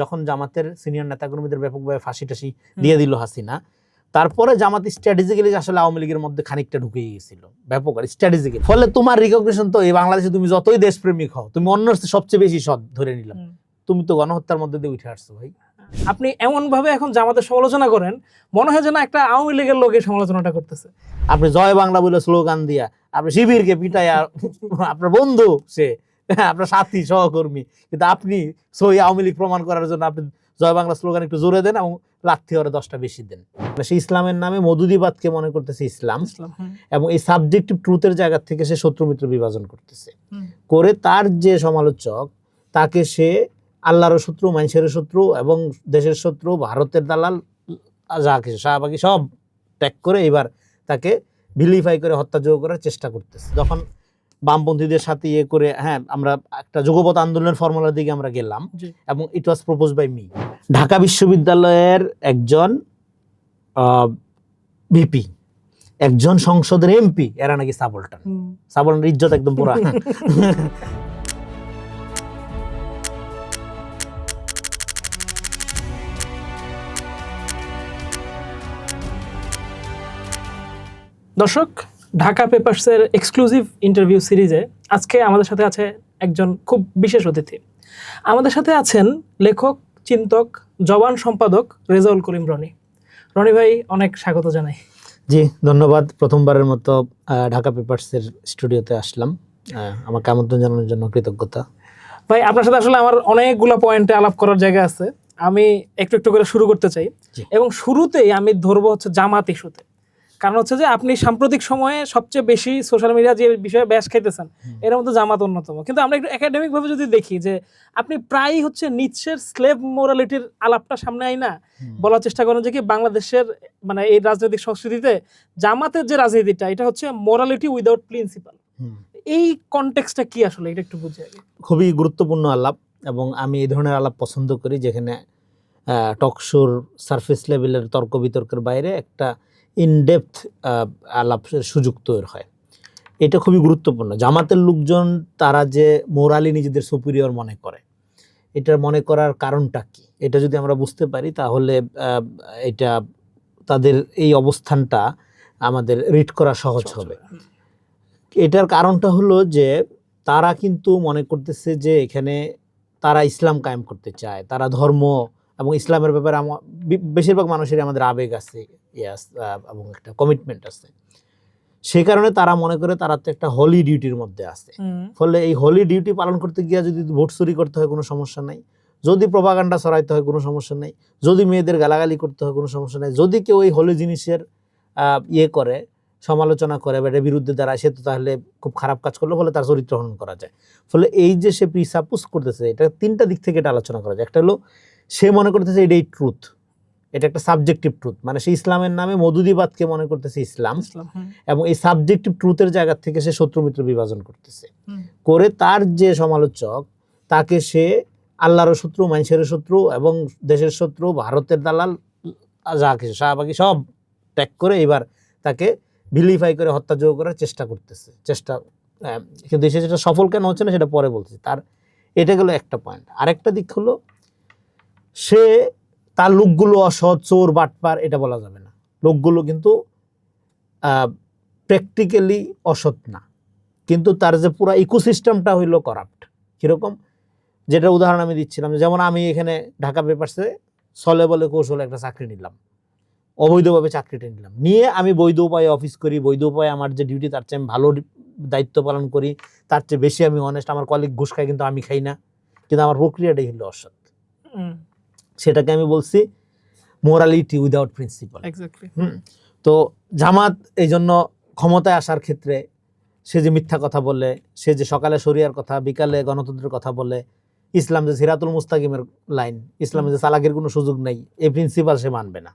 যখন জামাতের সিনিয়র নেতাকর্মীদের ব্যাপকভাবে ফাঁসি টাসি দিয়ে দিল হাসিনা, তারপরে জামাত স্ট্র্যাটেজিক্যালি আসলে আওয়ামী লীগের মধ্যে খানিকটা ঢুকে গিয়েছিল ব্যাপক আর স্ট্র্যাটেজিক্যালি। ফলে তোমার রিকগনিশন তো এই বাংলাদেশে তুমি যতই দেশপ্রেমিক হও, তুমি অন্য সবচেয়ে বেশি সৎ ধরে নিলাম, তুমি তো গণহত্যার মধ্যে দিয়ে উঠে আসছো ভাই। আপনি এমন ভাবে এখন জামাতের সমালোচনা করেন, মনে হয় যেন একটা আওয়ামী লীগের লোকের সমালোচনাটা করতেছে। আপনি জয় বাংলা বলে স্লোগান দিয়া আপনি শিবিরকে পিটাই, আপনার বন্ধু সে, আপনার সাথী সহকর্মী, কিন্তু আপনি সহি আওয়ামী লীগ প্রমাণ করার জন্য আপনি জয় বাংলা স্লোগান একটু জোরে দেন এবং লাথি ওরে 10টা বেশি দেন। সে ইসলামের নামে মধুদিবাদকে মনে করতেছে ইসলাম, এবং এই সাবজেক্টিভ ট্রুথের জায়গা থেকে সে শত্রু মিত্র বিভাজন করতেছে, করে তার যে সমালোচক তাকে সে আল্লাহর শত্রু, মানুষের শত্রু এবং দেশের শত্রু, ভারতের দালাল, যা কিছু শাহবাগী সব ত্যাগ করে এবার তাকে ভিলিফাই করে হত্যাযোগ্য করার চেষ্টা করতেছে। যখন বামপন্থীদের সাথে ইয়ে করে, হ্যাঁ, আমরা একটা যুগপৎ আন্দোলনের ফর্মুলার দিকে আমরা গেলাম, এবং ইট ওয়াজ প্রপোজ বাই মি। ঢাকা বিশ্ববিদ্যালয়ের একজন ভিপি, একজন সংসদের এমপি, এরা নাকি সাবলটান, সাবলটানের ইজ্জত একদম পুরা। দর্শক, ঢাকা পেপারসের এক্সক্লুসিভ ইন্টারভিউ সিরিজে আজকে আমাদের সাথে আছে একজন খুব বিশেষ অতিথি। আমাদের সাথে আছেন লেখক, চিন্তক, জবান সম্পাদক রেজাউল করিম রনি। রনি ভাই, অনেক স্বাগত জানাই। জি, ধন্যবাদ। প্রথমবারের মতো ঢাকা পেপারসের স্টুডিওতে আসলাম, আমাকে আমন্ত্রণ জানানোর জন্য কৃতজ্ঞতা। ভাই, আপনার সাথে আসলে আমার অনেকগুলো পয়েন্টে আলাপ করার জায়গা আছে, আমি একটু একটু করে শুরু করতে চাই। এবং শুরুতেই আমি ধরবো হচ্ছে জামাত ইস্যুতে। কারণ হচ্ছে যে আপনি সাম্প্রতিক সময়ে সবচেয়ে বেশি সোশ্যাল মিডিয়া যে বিষয়ে ব্যাস খাইতেছেন, এর মধ্যে জামাত অন্যতম। কিন্তু আমরা একটু একাডেমিক ভাবে যদি দেখি, যে আপনি প্রায়ই হচ্ছে নিটশের স্লেভ মোরালিটির আলাপটা সামনে আই না বলার চেষ্টা করেন, যে কি বাংলাদেশের মানে এই রাজনৈতিক সংস্কৃতিতে জামাতের যে রাজনীতিটা, এটা হচ্ছে মোরালিটি উইদাউট প্রিন্সিপাল। এই কনটেক্সটটা কি আসলে, এটা একটু বুঝে আগে। খুবই গুরুত্বপূর্ণ আলাপ, এবং আমি এই ধরনের আলাপ পছন্দ করি, যেখানে টকশোর সারফেস লেভেলের তর্ক বিতর্কের বাইরে একটা ইনডেপথ আলাপের সুযোগ তৈরি হয়। এটা খুবই গুরুত্বপূর্ণ। জামাতের লোকজন তারা যে মোরালি নিজেদের সুপিরিয়র মনে করে, এটার মনে করার কারণটা কি, এটা যদি আমরা বুঝতে পারি তাহলে এটা তাদের এই অবস্থানটা আমাদের রিড করা সহজ হবে। এটার কারণটা হলো যে তারা কিন্তু মনে করতেছে যে এখানে তারা ইসলাম কায়েম করতে চায়, তারা ধর্ম এবং ইসলামের ব্যাপারে বেশিরভাগ মানুষেরই আমাদের আবেগ আছে এবং একটা কমিটমেন্ট আছে। সেই কারণে তারা মনে করে তারা তো একটা হলি ডিউটির মধ্যে আছে। ফলে এই হলি ডিউটি পালন করতে গিয়ে যদি ভোট চুরি করতে হয় কোনো সমস্যা নাই, যদি প্রপাগান্ডা ছড়াইতে হয় কোনো সমস্যা নেই, যদি মেয়েদের গালাগালি করতে হয় কোনো সমস্যা নেই, যদি কেউ এই হলি জিনিসের করে সমালোচনা করে বা এর বিরুদ্ধে দাঁড়ায়, সে তো তাহলে খুব খারাপ কাজ করলো, ফলে তার চরিত্র হনন করা যায়। ফলে এই যে সে প্রিসাপোজ করতেছে, এটা 3টা দিক থেকে এটা আলোচনা করা যায়। একটা হলো সে মনে করতেছে এটাই ট্রুথ, এটা একটা সাবজেক্টিভ ট্রুথ, মানে সে ইসলামের নামে মধুদিবাদকে মনে করতেছে ইসলাম, এবং এই সাবজেক্টিভ ট্রুথের জায়গা থেকে সে শত্রু মিত্র বিভাজন করতেছে, করে তার যে সমালোচক তাকে সে আল্লাহর শত্রু, মানুষের শত্রু এবং দেশের শত্রু, ভারতের দালাল, যা কিছু শাহবাগী সব ত্যাগ করে এবার তাকে ভিলিফাই করে হত্যাযোগ্য করার চেষ্টা করতেছে। কিন্তু সে যেটা সফল কেন হচ্ছে না সেটা পরে বলতেছে। এটা গেল একটা পয়েন্ট। আরেকটা দিক হলো সে তার লোকগুলো অসৎ, চোর, বাটপার, এটা বলা যাবে না। লোকগুলো কিন্তু প্র্যাকটিক্যালি অসৎ না, কিন্তু তার যে পুরো ইকোসিস্টেমটা হইলো করাপ্ট। কিরকম, যেটা উদাহরণ আমি দিচ্ছিলাম, যেমন আমি এখানে ঢাকা পেপারসে ছলে বলে কৌশলে একটা চাকরি নিলাম, অবৈধভাবে চাকরিটা নিলাম, নিয়ে আমি বৈধ উপায়ে অফিস করি, বৈধ উপায়ে আমার যে ডিউটি তার চেয়ে আমি ভালো দায়িত্ব পালন করি, তার চেয়ে বেশি আমি অনেস্ট। আমার কলিগ ঘুষ খায় কিন্তু আমি খাই না, কিন্তু আমার প্রক্রিয়াটাই হলো অসৎ। সেটাকে আমি বলছি মোরালিটি উইদাউট প্রিন্সিপাল। তো জামাত এই জন্য ক্ষমতায় আসার ক্ষেত্রে সে যে মিথ্যা কথা বলে, সে যে সকালে শরিয়ার কথা, বিকালে গণতন্ত্রের কথা বলে, ইসলাম যে সিরাতুল মুস্তাকিমের লাইন, ইসলামে যে চালাকের কোনো সুযোগ নেই, এই প্রিন্সিপাল সে মানবে না।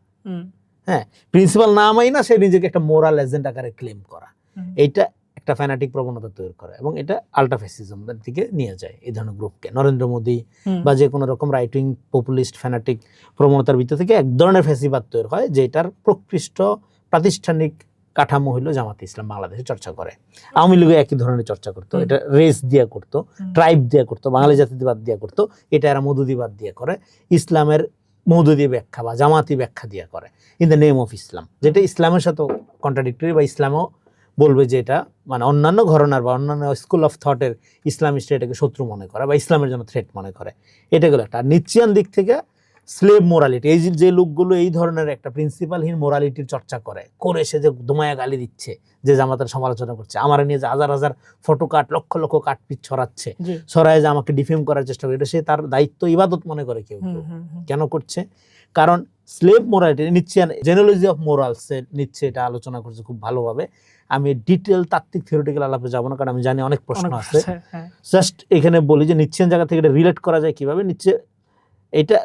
হ্যাঁ, প্রিন্সিপাল না মাই না, সে নিজেকে একটা মোরাল এজেন্ট আকারে ক্লেম করা, এইটা একটা ফ্যানাটিক প্রবণতা তৈরি করে, এবং এটা আল্ট্রাফ্যাসিজমের দিকে নিয়ে যায় এই ধরনের গ্রুপকে। নরেন্দ্র মোদী বা যে কোনো রকম রাইট উইং পপুলিস্ট ফ্যানাটিক প্রবণতার ভিতর থেকে এক ধরনের ফ্যাসিবাদ তৈরি হয়, যেটার প্রকৃষ্ট প্রাতিষ্ঠানিক কাঠামো হলো জামাতে ইসলাম বাংলাদেশে চর্চা করে। আওয়ামী লীগও একই ধরনের চর্চা করতো, এটা রেস দিয়ে করতো, ট্রাইব দিয়ে করতো, বাঙালি জাতিবাদ দিয়ে করতো, এটা এরা মৌদুদিবাদ দিয়ে করে, ইসলামের মৌদুদি ব্যাখ্যা বা জামাতি ব্যাখ্যা দিয়ে করে in the name of Islam, যেটা ইসলামের সাথে কন্ট্রাডিক্টরি বা ইসলামও বলবে যে এটা মানে অন্যান্য ঘরানার বা অন্যান্য স্কুল অফ থটের ইসলামিস্ট এটাকে শত্রু মনে করে বা ইসলামের জন্য থ্রেট মনে করে। এটা গেলো একটা। আর নিশ্চিয়ান দিক থেকে স্লেভ মোরালিটি, এই যে লোকগুলো এই ধরনের একটা প্রিন্সিপালহীন মোরালিটির চর্চা করে সে যে দোমায়া গালি দিচ্ছে, যে জামাতের সমালোচনা করছে, আমার নিয়ে যে হাজার হাজার ফটো কাট লক্ষ লক্ষ কাটপিট ছড়াচ্ছে, ছড়ায় যে আমাকে ডিফেম করার চেষ্টা করে, এটা সে তার দায়িত্ব ইবাদত মনে করে কেউ কেন করছে? কারণ স্লেভ মোরালিটি নিশ্চিয়ান জেনোলজি অফ মোরালস নিচ্ছে, এটা আলোচনা করছে খুব ভালোভাবে। আমি ডিটেল তাত্ত্বিক থিওরিটিক্যাল আলাপে যাবো না, কারণ আমি জানি অনেক প্রশ্ন আছে। জাস্ট এখানে বলি যে নিশ্চিয়ান জায়গা থেকে এটা রিলেট করা যায় কিভাবে। এটা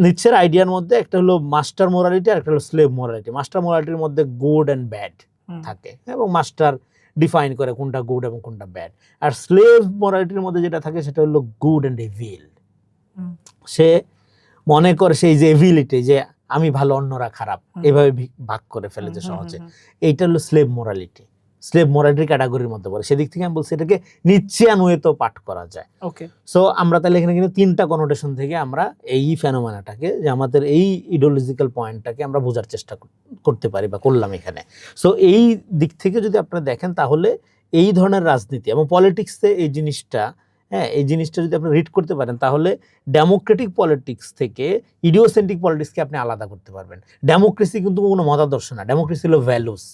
নিচ্ছের আইডিয়ার মধ্যে একটা হলো মাস্টার মোরালিটি আর একটা হলো স্লেভ মোরালিটি। মাস্টার মোরালিটির মধ্যে গুড অ্যান্ড ব্যাড থাকে এবং মাস্টার ডিফাইন করে কোনটা গুড এবং কোনটা ব্যাড। আর স্লেভ মোরালিটির মধ্যে যেটা থাকে সেটা হলো গুড অ্যান্ড এভিল। সে মনে করে সেই যে এভিলিটি, যে আমি ভালো অন্যরা খারাপ, এভাবে ভাগ করে ফেলে যে সহজে, এইটা হলো স্লেভ মোরালিটি। স্লেভ মোরালিটির ক্যাটাগরির মধ্যে পড়ে। সেদিক থেকে আমি বলছি এটাকে নিশ্চিয়ান ওয়েতেও পাঠ করা যায়। ওকে, সো আমরা তাহলে এখানে কিন্তু তিনটা কনোটেশন থেকে আমরা এই ফেনোমেনাটাকে, যে আমাদের এই ইডিওলজিক্যাল পয়েন্টটাকে আমরা বোঝার চেষ্টা করতে পারি বা করলাম এখানে। সো এই দিক থেকে যদি আপনারা দেখেন তাহলে এই ধরনের রাজনীতি এবং পলিটিক্সে এই জিনিসটা, হ্যাঁ, এই জিনিসটা যদি আপনি রিড করতে পারেন তাহলে ডেমোক্রেটিক পলিটিক্স থেকে ইডিওসেন্ট্রিক পলিটিক্সকে আপনি আলাদা করতে পারবেন। ডেমোক্রেসি কিন্তু কোনো মতাদর্শ না, ডেমোক্রেসি হলো ভ্যালুস,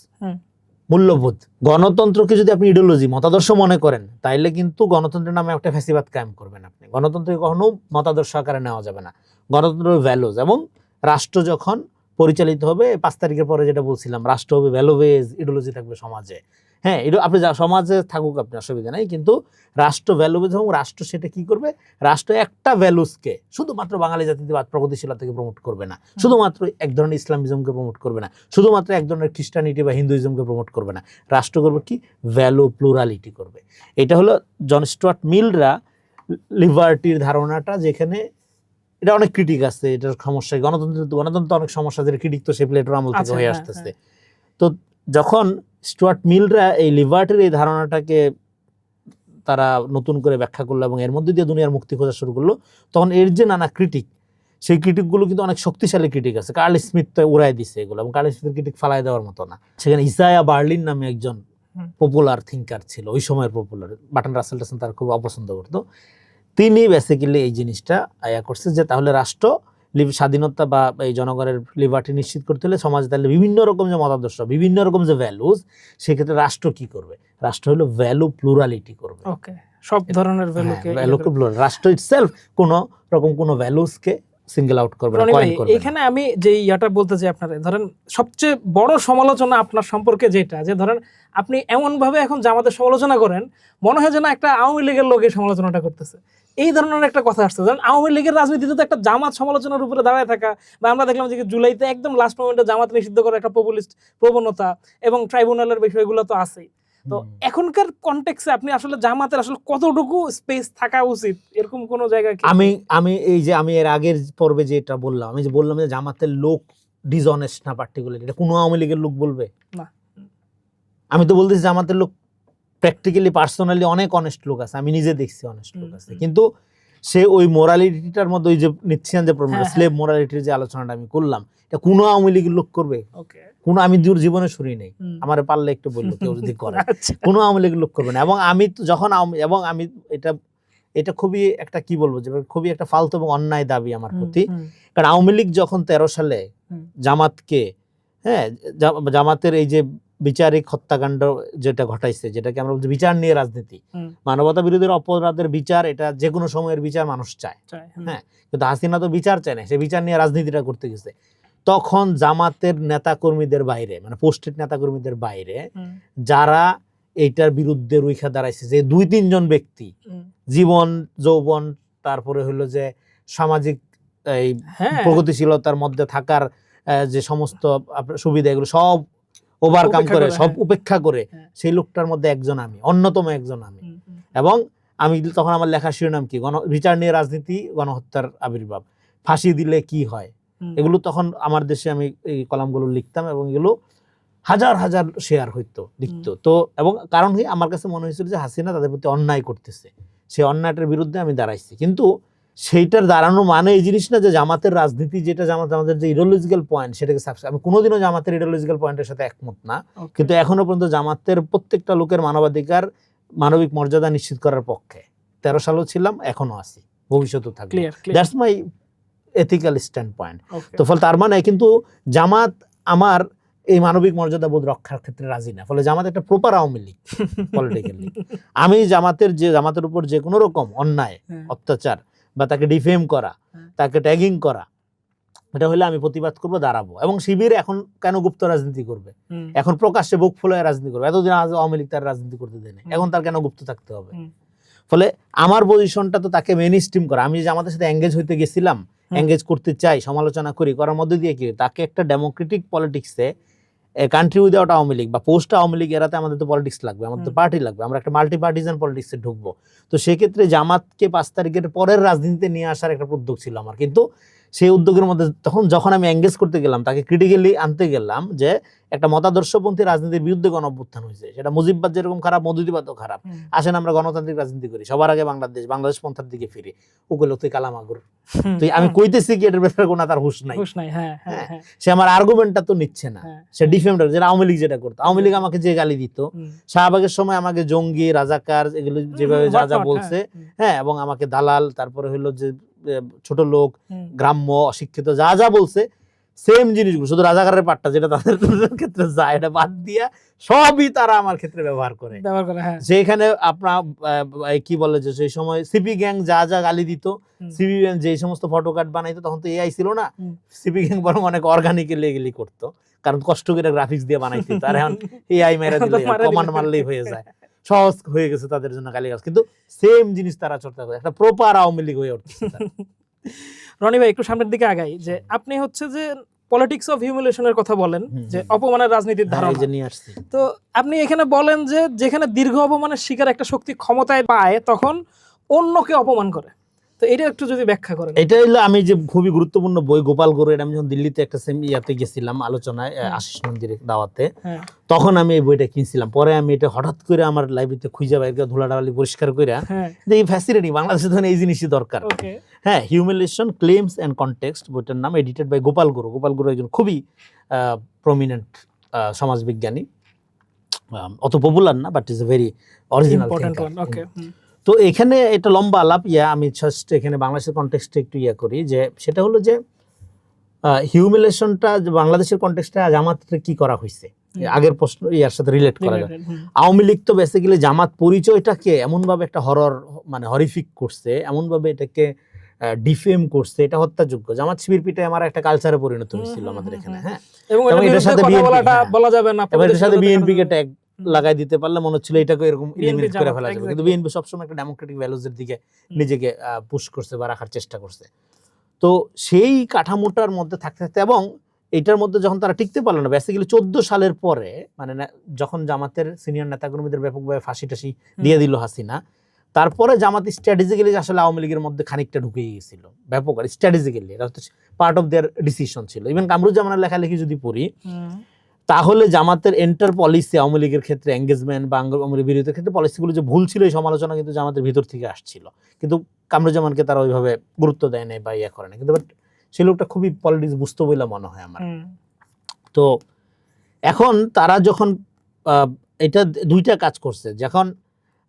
মূল্যবোধ। গণতন্ত্রকে যদি আপনি ইডিওলজি মতাদর্শ মনে করেন তাইলে কিন্তু গণতন্ত্রের নামে একটা ফ্যাসিবাদ কায়েম করবেন আপনি। গণতন্ত্রকে কখনো মতাদর্শ আকারে নেওয়া যাবে না। গণতন্ত্র ভ্যালুজ, এবং রাষ্ট্র যখন পরিচালিত হবে 5 তারিখের পরে যেটা বলছিলাম, রাষ্ট্র হবে ভ্যালু বেজ, ইডিওলজি থাকবে সমাজে। হ্যাঁ, আপনি সমাজে থাকুক আপনি, অসুবিধা নাই, কিন্তু রাষ্ট্র ভ্যালু বেজ, এবং রাষ্ট্র সেটা কি করবে, রাষ্ট্র একটা ভ্যালুসকে শুধুমাত্র বাঙালি জাতীয়তাবাদ প্রগতিশীলতাকে প্রমোট করবে না, শুধুমাত্র এক ধরনের ইসলামিজমকে প্রমোট করবে না, শুধুমাত্র এক ধরনের খ্রিস্টানিটি বা হিন্দুইজমকে প্রমোট করবে না। রাষ্ট্র করবে কি, ভ্যালু প্লুরালিটি করবে। এটা হলো জন স্টুয়ার্ট মিলরা লিবার্টির ধারণাটা, যেখানে এটা অনেক ক্রিটিক আছে, এটার সমস্যা গণতন্ত্র অনেক সমস্যা, যেটা ক্রিটিক তো সে প্লেটোর আমল থেকে হয়ে আসতেছে। তো যখন স্টুয়ার্ট মিলরা এই লিবার্টির এই ধারণাটাকে তারা নতুন করে ব্যাখ্যা করলো এবং এর মধ্যে দিয়ে দুনিয়ার মুক্তি খোঁজা শুরু করলো, তখন এর যে নানা ক্রিটিক, সেই ক্রিটিকগুলো কিন্তু অনেক শক্তিশালী ক্রিটিক আছে। কার্ল স্মিথ তো উড়াই দিছে এগুলো, এবং কার্ল স্মিথের ক্রিটিক ফালাই দেওয়ার মতো না। সেখানে ইসায়া বার্লিন নামে একজন পপুলার থিঙ্কার ছিল, ওই সময়ের পপুলার, বাটন রাসেল টাসেল তার খুব অপছন্দ করতো। তিনি বেসিক্যালি এই জিনিসটা আয়া করছে যে তাহলে রাষ্ট্র স্বাধীনতা বা এই জনগণের লিবার্টি নিশ্চিত করতে হলে সমাজে তাহলে বিভিন্ন রকম যে মতাদর্শ, বিভিন্ন রকম যে ভ্যালুজ, সেক্ষেত্রে রাষ্ট্র কি করবে, রাষ্ট্র হলো ভ্যালু প্লুরালিটি করবে। ওকে, সব ধরনের ভ্যালুকে, ভ্যালুকে প্লুরাল, রাষ্ট্র ইটসেলফ কোনো রকম কোনো ভ্যালুজকে সিঙ্গেল আউট করবে না, কয়েন করবে না। এখানে আমি যে ইয়াটা বলতে চাই, আপনার ধরেন সবচেয়ে বড় সমালোচনা আপনার সম্পর্কে যেটা, যে ধরেন আপনি এমন ভাবে এখন জামাতের সমালোচনা করেন, মনে হয় যেন একটা আওয়ামী লীগের লোক এই সমালোচনাটা করতেছে, এই ধরনের একটা কথা আসছে। ধরেন আওয়ামী লীগের রাজনীতিতে তো একটা জামাত সমালোচনার উপরে দাঁড়ায় থাকা, বা আমরা দেখলাম যে জুলাইতে একদম লাস্ট মোমেন্টে জামাত নিষিদ্ধ করার একটা পপুলিস্ট প্রবণতা, এবং ট্রাইব্যুনালের বিষয়গুলো তো আছেই। তো এখনকার কনটেক্সে আপনি আসলে জামাতের আসলে কতটুকু স্পেস থাকা উচিত, এরকম কোন জায়গায়? আমি এই যে আমি এর আগের পর্বে যেটা বললাম, আমি যে বললাম যে জামাতের লোক ডিসঅনেস্ট না পার্টিকুলারলি, এটা কোনো আওয়ামী লীগের লোক বলবে না। আমি তো বলতেছি জামাতের লোক প্র্যাকটিক্যালি পার্সোনালি অনেক অনেস্ট লোক আছে, আমি নিজে দেখছি অনেস্ট লোক আছে, কিন্তু সে ওই মোরালিটিটার মধ্যে ওই যে নিচ্ছেন যে স্লেভ মোরালিটির যে আলোচনাটা আমি করলাম, এটা কোনো আওয়ামী লীগের লোক করবে? কোনো, আমি জীবনে শুনি নেই, আমার পারলে একটু বললো কেউ যদি করে, কোনো আওয়ামী লীগের লোক করবে না। এবং আমি যখন এবং আমি এটা খুবই একটা কি বলবো, যে খুবই একটা ফালতু এবং অন্যায় দাবি আমার প্রতি। কারণ আওয়ামী লীগ যখন 13 সালে জামাতকে, হ্যাঁ, জামাতের এই যে বিচারিক হত্যাকাণ্ড যেটা ঘটাইছে, যেটাকে আমরা বলছি বিচার নিয়ে রাজনীতি, মানবতা বিরোধীর অপরাধের বিচার, এটা যে কোনো সময়ের বিচার মানুষ চায়, হ্যাঁ, কিন্তু হাসিনা তো বিচার চায় না, সে বিচার নিয়ে রাজনীতিটা করতে গেছে। তখন জামাতের নেতাকর্মীদের বাইরে, মানে পোস্টেড নেতাকর্মীদের বাইরে যারা এইটার বিরুদ্ধে রুইখা দাঁড়াইছে, যে 2-3 জন ব্যক্তি, জীবন যৌবন, তারপরে হলো যে সামাজিক এই প্রগতিশীলতার মধ্যে থাকার যে সমস্ত সুবিধা, এগুলো সব ওভারকাম করে, সব উপেক্ষা করে, সেই লোকটার মধ্যে একজন আমি, অন্যতম একজন আমি। এবং আমি তখন আমার লেখার শিরোনাম কি, বিচার নিয়ে রাজনীতি, গণহত্যার আবির্ভাব, ফাঁসি দিলে কি হয়, এগুলো তখন আমার দেশে আমি এই কলামগুলো লিখতাম, এবং এগুলো হাজার হাজার শেয়ার হইতো লিখতো। তো এবং কারণ কি আমার কাছে মনে হয়েছিল যে হাসিনা তাদের প্রতি অন্যায় করতেছে, সেই অন্যায়টার বিরুদ্ধে আমি দাঁড়াইছি। কিন্তু সেইটার দাঁড়ানো মানে এই জিনিস না যে জামাতের রাজনীতি যেটা আমাদের যে ইডিওলজিক্যাল পয়েন্ট সেটাকে আমি কোনোদিনও জামাতের ইডিওলজিক্যাল পয়েন্টের সাথে একমত না, কিন্তু এখনো পর্যন্ত জামাতের প্রত্যেকটা লোকের মানবাধিকার মানবিক মর্যাদা নিশ্চিত করার পক্ষে 13 সালেও ছিলাম, এখনো আছি, ভবিষ্যতেও থাকবে। That's my ethical stand point. তো ফলে তার মানে কিন্তু জামাত আমার এই মানবিক মর্যাদা বোধ রক্ষার ক্ষেত্রে রাজি না, ফলে জামাত একটা প্রপার আওয়ামী লীগ পলিটিক্যালি। আমি জামাতের উপর যে কোনো রকম অন্যায় অত্যাচার বা তাকে ডিফেম করা, তাকে ট্যাগিং করা, এটা হলে আমি প্রতিবাদ করবো, দাঁড়াবো। এবং শিবির এখন কেন গুপ্ত রাজনীতি করবে, এখন প্রকাশ্যে বুক ফুলায় রাজনীতি করবে? এতদিন আওয়ামী লীগ তার রাজনীতি করতে দেয়নি, এখন তার কেন গুপ্ত থাকতে হবে? ফলে আমার পজিশনটা তো তাকে মেইন স্ট্রিম করা। আমি যে আমাদের সাথে এঙ্গেজ হইতে গেছিলাম, এঙ্গেজ করতে চাই, সমালোচনা করি, করার মধ্যে দিয়ে কি তাকে একটা ডেমোক্রেটিক পলিটিক্সে কান্ট্রি উইদাউট আওয়ামী লীগ বা পোস্ট আওয়ামী লীগ এরাতে আমাদের তো পলিটিক্স লাগবে, আমাদের তো পার্টি লাগবে, আমরা একটা মাল্টি পার্টিজান পলিটিক্সে ঢুকবো। তো সেক্ষেত্রে জামাতকে 5 তারিখের পরের রাজনীতিতে নিয়ে আসার একটা উদ্যোগ ছিল আমার। কিন্তু সেই উদ্যোগের মধ্যে যখন আমি এঙ্গেজ করতে গেলাম, তাকে ক্রিটিক্যালি আনতে গেলাম যে একটা মতাদর্শপন্থী রাজনীতির বিরুদ্ধে গণঅভ্যুত্থান হয়েছে, সেটা মুজিববাদ যেরকম খারাপ, মধুদিবাদও খারাপ, আসেন আমরা গণতান্ত্রিক রাজনীতি করি, সবার আগে বাংলাদেশ পন্থার দিকে ফিরি। ওগুলো তুই কালামাগুর, তুই আমি কইতেছি কি এটার ব্যাপারে কোনো তার হুঁশ নাই। সে আমার আর্গুমেন্টটা তো নিচ্ছে না, সে ডিফেন্ডার, যেটা আওয়ামী লীগ যেটা করতো। আওয়ামী লীগ আমাকে যে গালি দিত, শাহবাগের সময় আমাকে জঙ্গি, রাজাকার, এগুলো যেভাবে যা যা বলছে, হ্যাঁ, এবং আমাকে দালাল, তারপরে হইলো যে ছোট লোক, গ্রাম্য, অশিক্ষিত, যা যা বলছে, সেম জিনিসগুলো, শুধু রাজাকারের পাটটা যেটা তাদের ক্ষেত্রে যায় এটা বাদ দিয়া সবই তারা আমার ক্ষেত্রে ব্যবহার করে। যেখানে আপনার কি বলে যে সেই সময় সিপি গ্যাং যা যা গালি দিত, সিপি গ্যাং যে সমস্ত ফটো কার্ড বানাইতো, তখন তো এআই ছিল না, সিপি গ্যাং বরং অনেক অর্গানিক্যালি এগুলি করতো, কারণ কষ্ট করে গ্রাফিক্স দিয়ে বানাইতো। আর এখন এআই মেরে দিলে, কমান্ড মারলেই হয়ে যায়, সহজ হয়ে গেছে তাদের জন্য গালিগালাজ। কিন্তু সেম জিনিস তারা চর্চা করে, একটা প্রপার আওয়ামী লীগ হয়ে উঠছে। রনি ভাই একটু সামনের দিকে আগাই, যে আপনি হচ্ছে যে পলিটিক্স অফ হিউমিলেশনের কথা বলেন, যে অপমানের রাজনীতির ধারণা নিয়ে আসছে। তো আপনি এখানে বলেন যে যেখানে দীর্ঘ অপমানের শিকার একটা শক্তি ক্ষমতায় পায়, তখন অন্যকে অপমান করে। তো এটা একটু যদি ব্যাখ্যা করেন। এটা হলো আমি যে খুবই গুরুত্বপূর্ণ বই গোপাল গুরু, এটা আমি যখন দিল্লিতে একটা ইয়াতে গেছিলাম আলোচনায়, আশিস মন্দিরে দাওয়াতে, তখন আমি এই বইটা কিনছিলাম। পরে আমি এটা হঠাৎ করে আমার লাইব্রেরিতে খুঁজে বাইরে ধুলাডালি পরিষ্কার করে, এই ফ্যাসিলিটি বাংলাদেশে ধরেন এই জিনিসই দরকার। হ্যাঁ, হিউমিলেশন, ক্লেমস এন্ড কনটেক্সট, বইটার নাম, এডিটেড বাই গোপাল গুরু। গোপাল গুরু একজন খুবই প্রমিনেন্ট সমাজবিজ্ঞানী, অত পপুলার না, but is a very original thinker. তো এখানে এটা লম্বা আলাপ, আমি জাস্ট এখানে বাংলাদেশের কনটেক্সটে একটু করি, যে সেটা হলো যে হিউমিলেশনটা বাংলাদেশের কনটেক্সটে জামাতে কি করা হয়েছে, আগের প্রশ্ন ইয়ার সাথে রিলেট করা যায়। আওয়ামী লীগ তো বেসিক্যালি জামাত পরিচয়টাকে এমনভাবে একটা হরিফিক করছে, এমনভাবে এটাকে ডিফেম করছে, এটা হত্যাযোগ্য। জামাত শিবির পিঠে আমার একটা কালচারে পরিণত হয়েছিল আমাদের এখানে। হ্যাঁ, এবং এটার সাথে বিএনপি কে ট্যাগ লাগাই দিতে পারলে মনে হচ্ছিল এটাকে এরকম এলিমিনেট করে ফেলা যাবে, কিন্তু বিএনপি সবসময় একটা ডেমোক্রেটিক ভ্যালুজের দিকে নিজেকে পুশ করছে বা রাখার চেষ্টা করছে। তো সেই কাঠামোটার মধ্যে থাকতে থাকতে, এবং এটার মধ্যে যখন তারা টিকতে পারলো না, বেসিক্যালি 14 সালের পরে, মানে যখন জামাতের সিনিয়র নেতাকর্মীদের ব্যাপকভাবে ফাঁসি টাসি দিয়ে দিল হাসিনা, তারপরে জামাত স্ট্র্যাটেজিক্যালি আসলে আওয়ামী লীগের মধ্যে খানিকটা ঢুকে গিয়েছিল, ব্যাপক আর স্ট্র্যাটেজিক্যালি, এটা হচ্ছে পার্ট অফ দেয়ার ডিসিশন ছিল। ইভেন কামরুজ্জামানের লেখালেখি যদি পড়ি, তাহলে জামাতের এন্টার পলিসি, আওয়ামী লীগের ক্ষেত্রে এঙ্গেজমেন্ট বা আওয়ামী লীগের বিরোধীদের ক্ষেত্রে পলিসিগুলো যে ভুল ছিল, এই সমালোচনা কিন্তু জামাতের ভিতর থেকে আসছিল, কিন্তু কামরুজ্জামানকে তারা ওইভাবে গুরুত্ব দেয় নাই বা করে না। কিন্তু সেই লোকটা খুবই পলিটিক্স বুঝতো বলে মনে হয় আমার। তো এখন তারা যখন এটা দুইটা কাজ করছে, যখন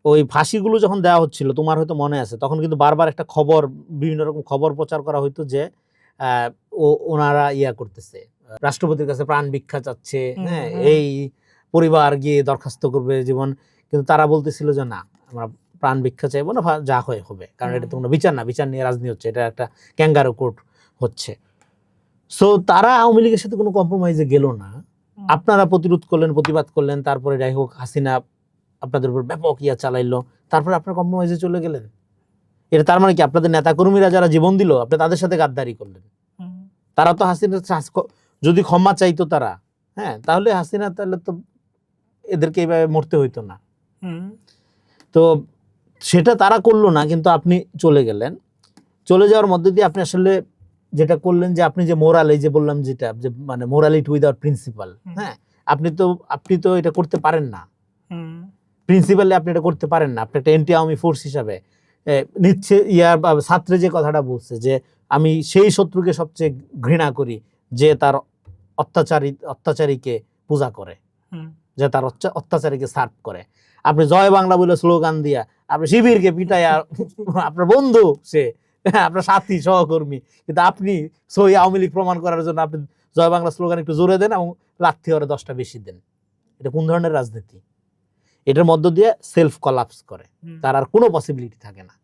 ওই ফাঁসিগুলো যখন দেওয়া হচ্ছিল, তোমার হয়তো মনে আছে, তখন কিন্তু বারবার একটা খবর, বিভিন্ন রকম খবর প্রচার করা হইতো যে ওনারা করতেছে, রাষ্ট্রপতির কাছে প্রাণ ভিক্ষা চাচ্ছে, হ্যাঁ, এই পরিবার গিয়ে দরখাস্ত করবে জীবন, কিন্তু তারা বলতেছিল যে না, আমরা প্রাণ ভিক্ষা চাইবো না, যা হয় হবে, কারণ এটা তো কোনো বিচার না, বিচার নিয়ে রাজনীতি হচ্ছে, এটা একটা ক্যাঙ্গারু কোর্ট হচ্ছে। সো তারা আওয়ামী লীগের সাথে কোনো কম্প্রোমাইজে গেল না। আপনারা প্রতিরোধ করলেন, প্রতিবাদ করলেন, তারপরে যাই হোক হাসিনা আপনাদের উপর ব্যাপক চালাইলো, তারপরে আপনারা কম্প্রোমাইজে চলে গেলেন। এটা তার মানে কি আপনাদের নেতাকর্মীরা যারা জীবন দিল, আপনি তাদের সাথে গাদ্দারি করলেন। তারা তো হাসিনা যদি ক্ষমা চাইতো তারা, হ্যাঁ, তাহলে হাসিনা তাহলে তো এদেরকে এইভাবে মরতে হইতো না। তো সেটা তারা করলো না, কিন্তু আপনি চলে গেলেন। চলে যাওয়ার মধ্যে দিয়ে আপনি আসলে যেটা করলেন, যে আপনি যে মোরাল, এই যে বললাম যেটা, যে মানে মোরালিটি উইদাউট প্রিন্সিপাল, হ্যাঁ, আপনি তো এটা করতে পারেন না, হুম, প্রিন্সিপালি আপনি এটা করতে পারেন না। আপনি একটা এন্টি আওয়ামী ফোর্স হিসাবে নিচ্ছে ছাত্রে যে কথাটা বলছে যে আমি সেই শত্রুকে সবচেয়ে ঘৃণা করি যে তার অত্যাচারীকে পূজা করে, হুম, যে তার অত্যাচারীকে সার্ভ করে। আপনি জয় বাংলা বলে স্লোগান দিয়া আপনি শিবিরকে পিটাইয়া আপনার বন্ধু সে, আপনার সাথী সহকর্মী, কিন্তু আপনি সই আওয়ামী লীগ প্রমাণ করার জন্য আপনি জয় বাংলা স্লোগান একটু জোরে দেন এবং লাথি ওরে 10টা বেশি দেন। এটা কোন ধরনের রাজনীতি? এটার মধ্য দিয়ে সেলফ কলাপস করে, তার আর কোনো পসিবিলিটি থাকে না।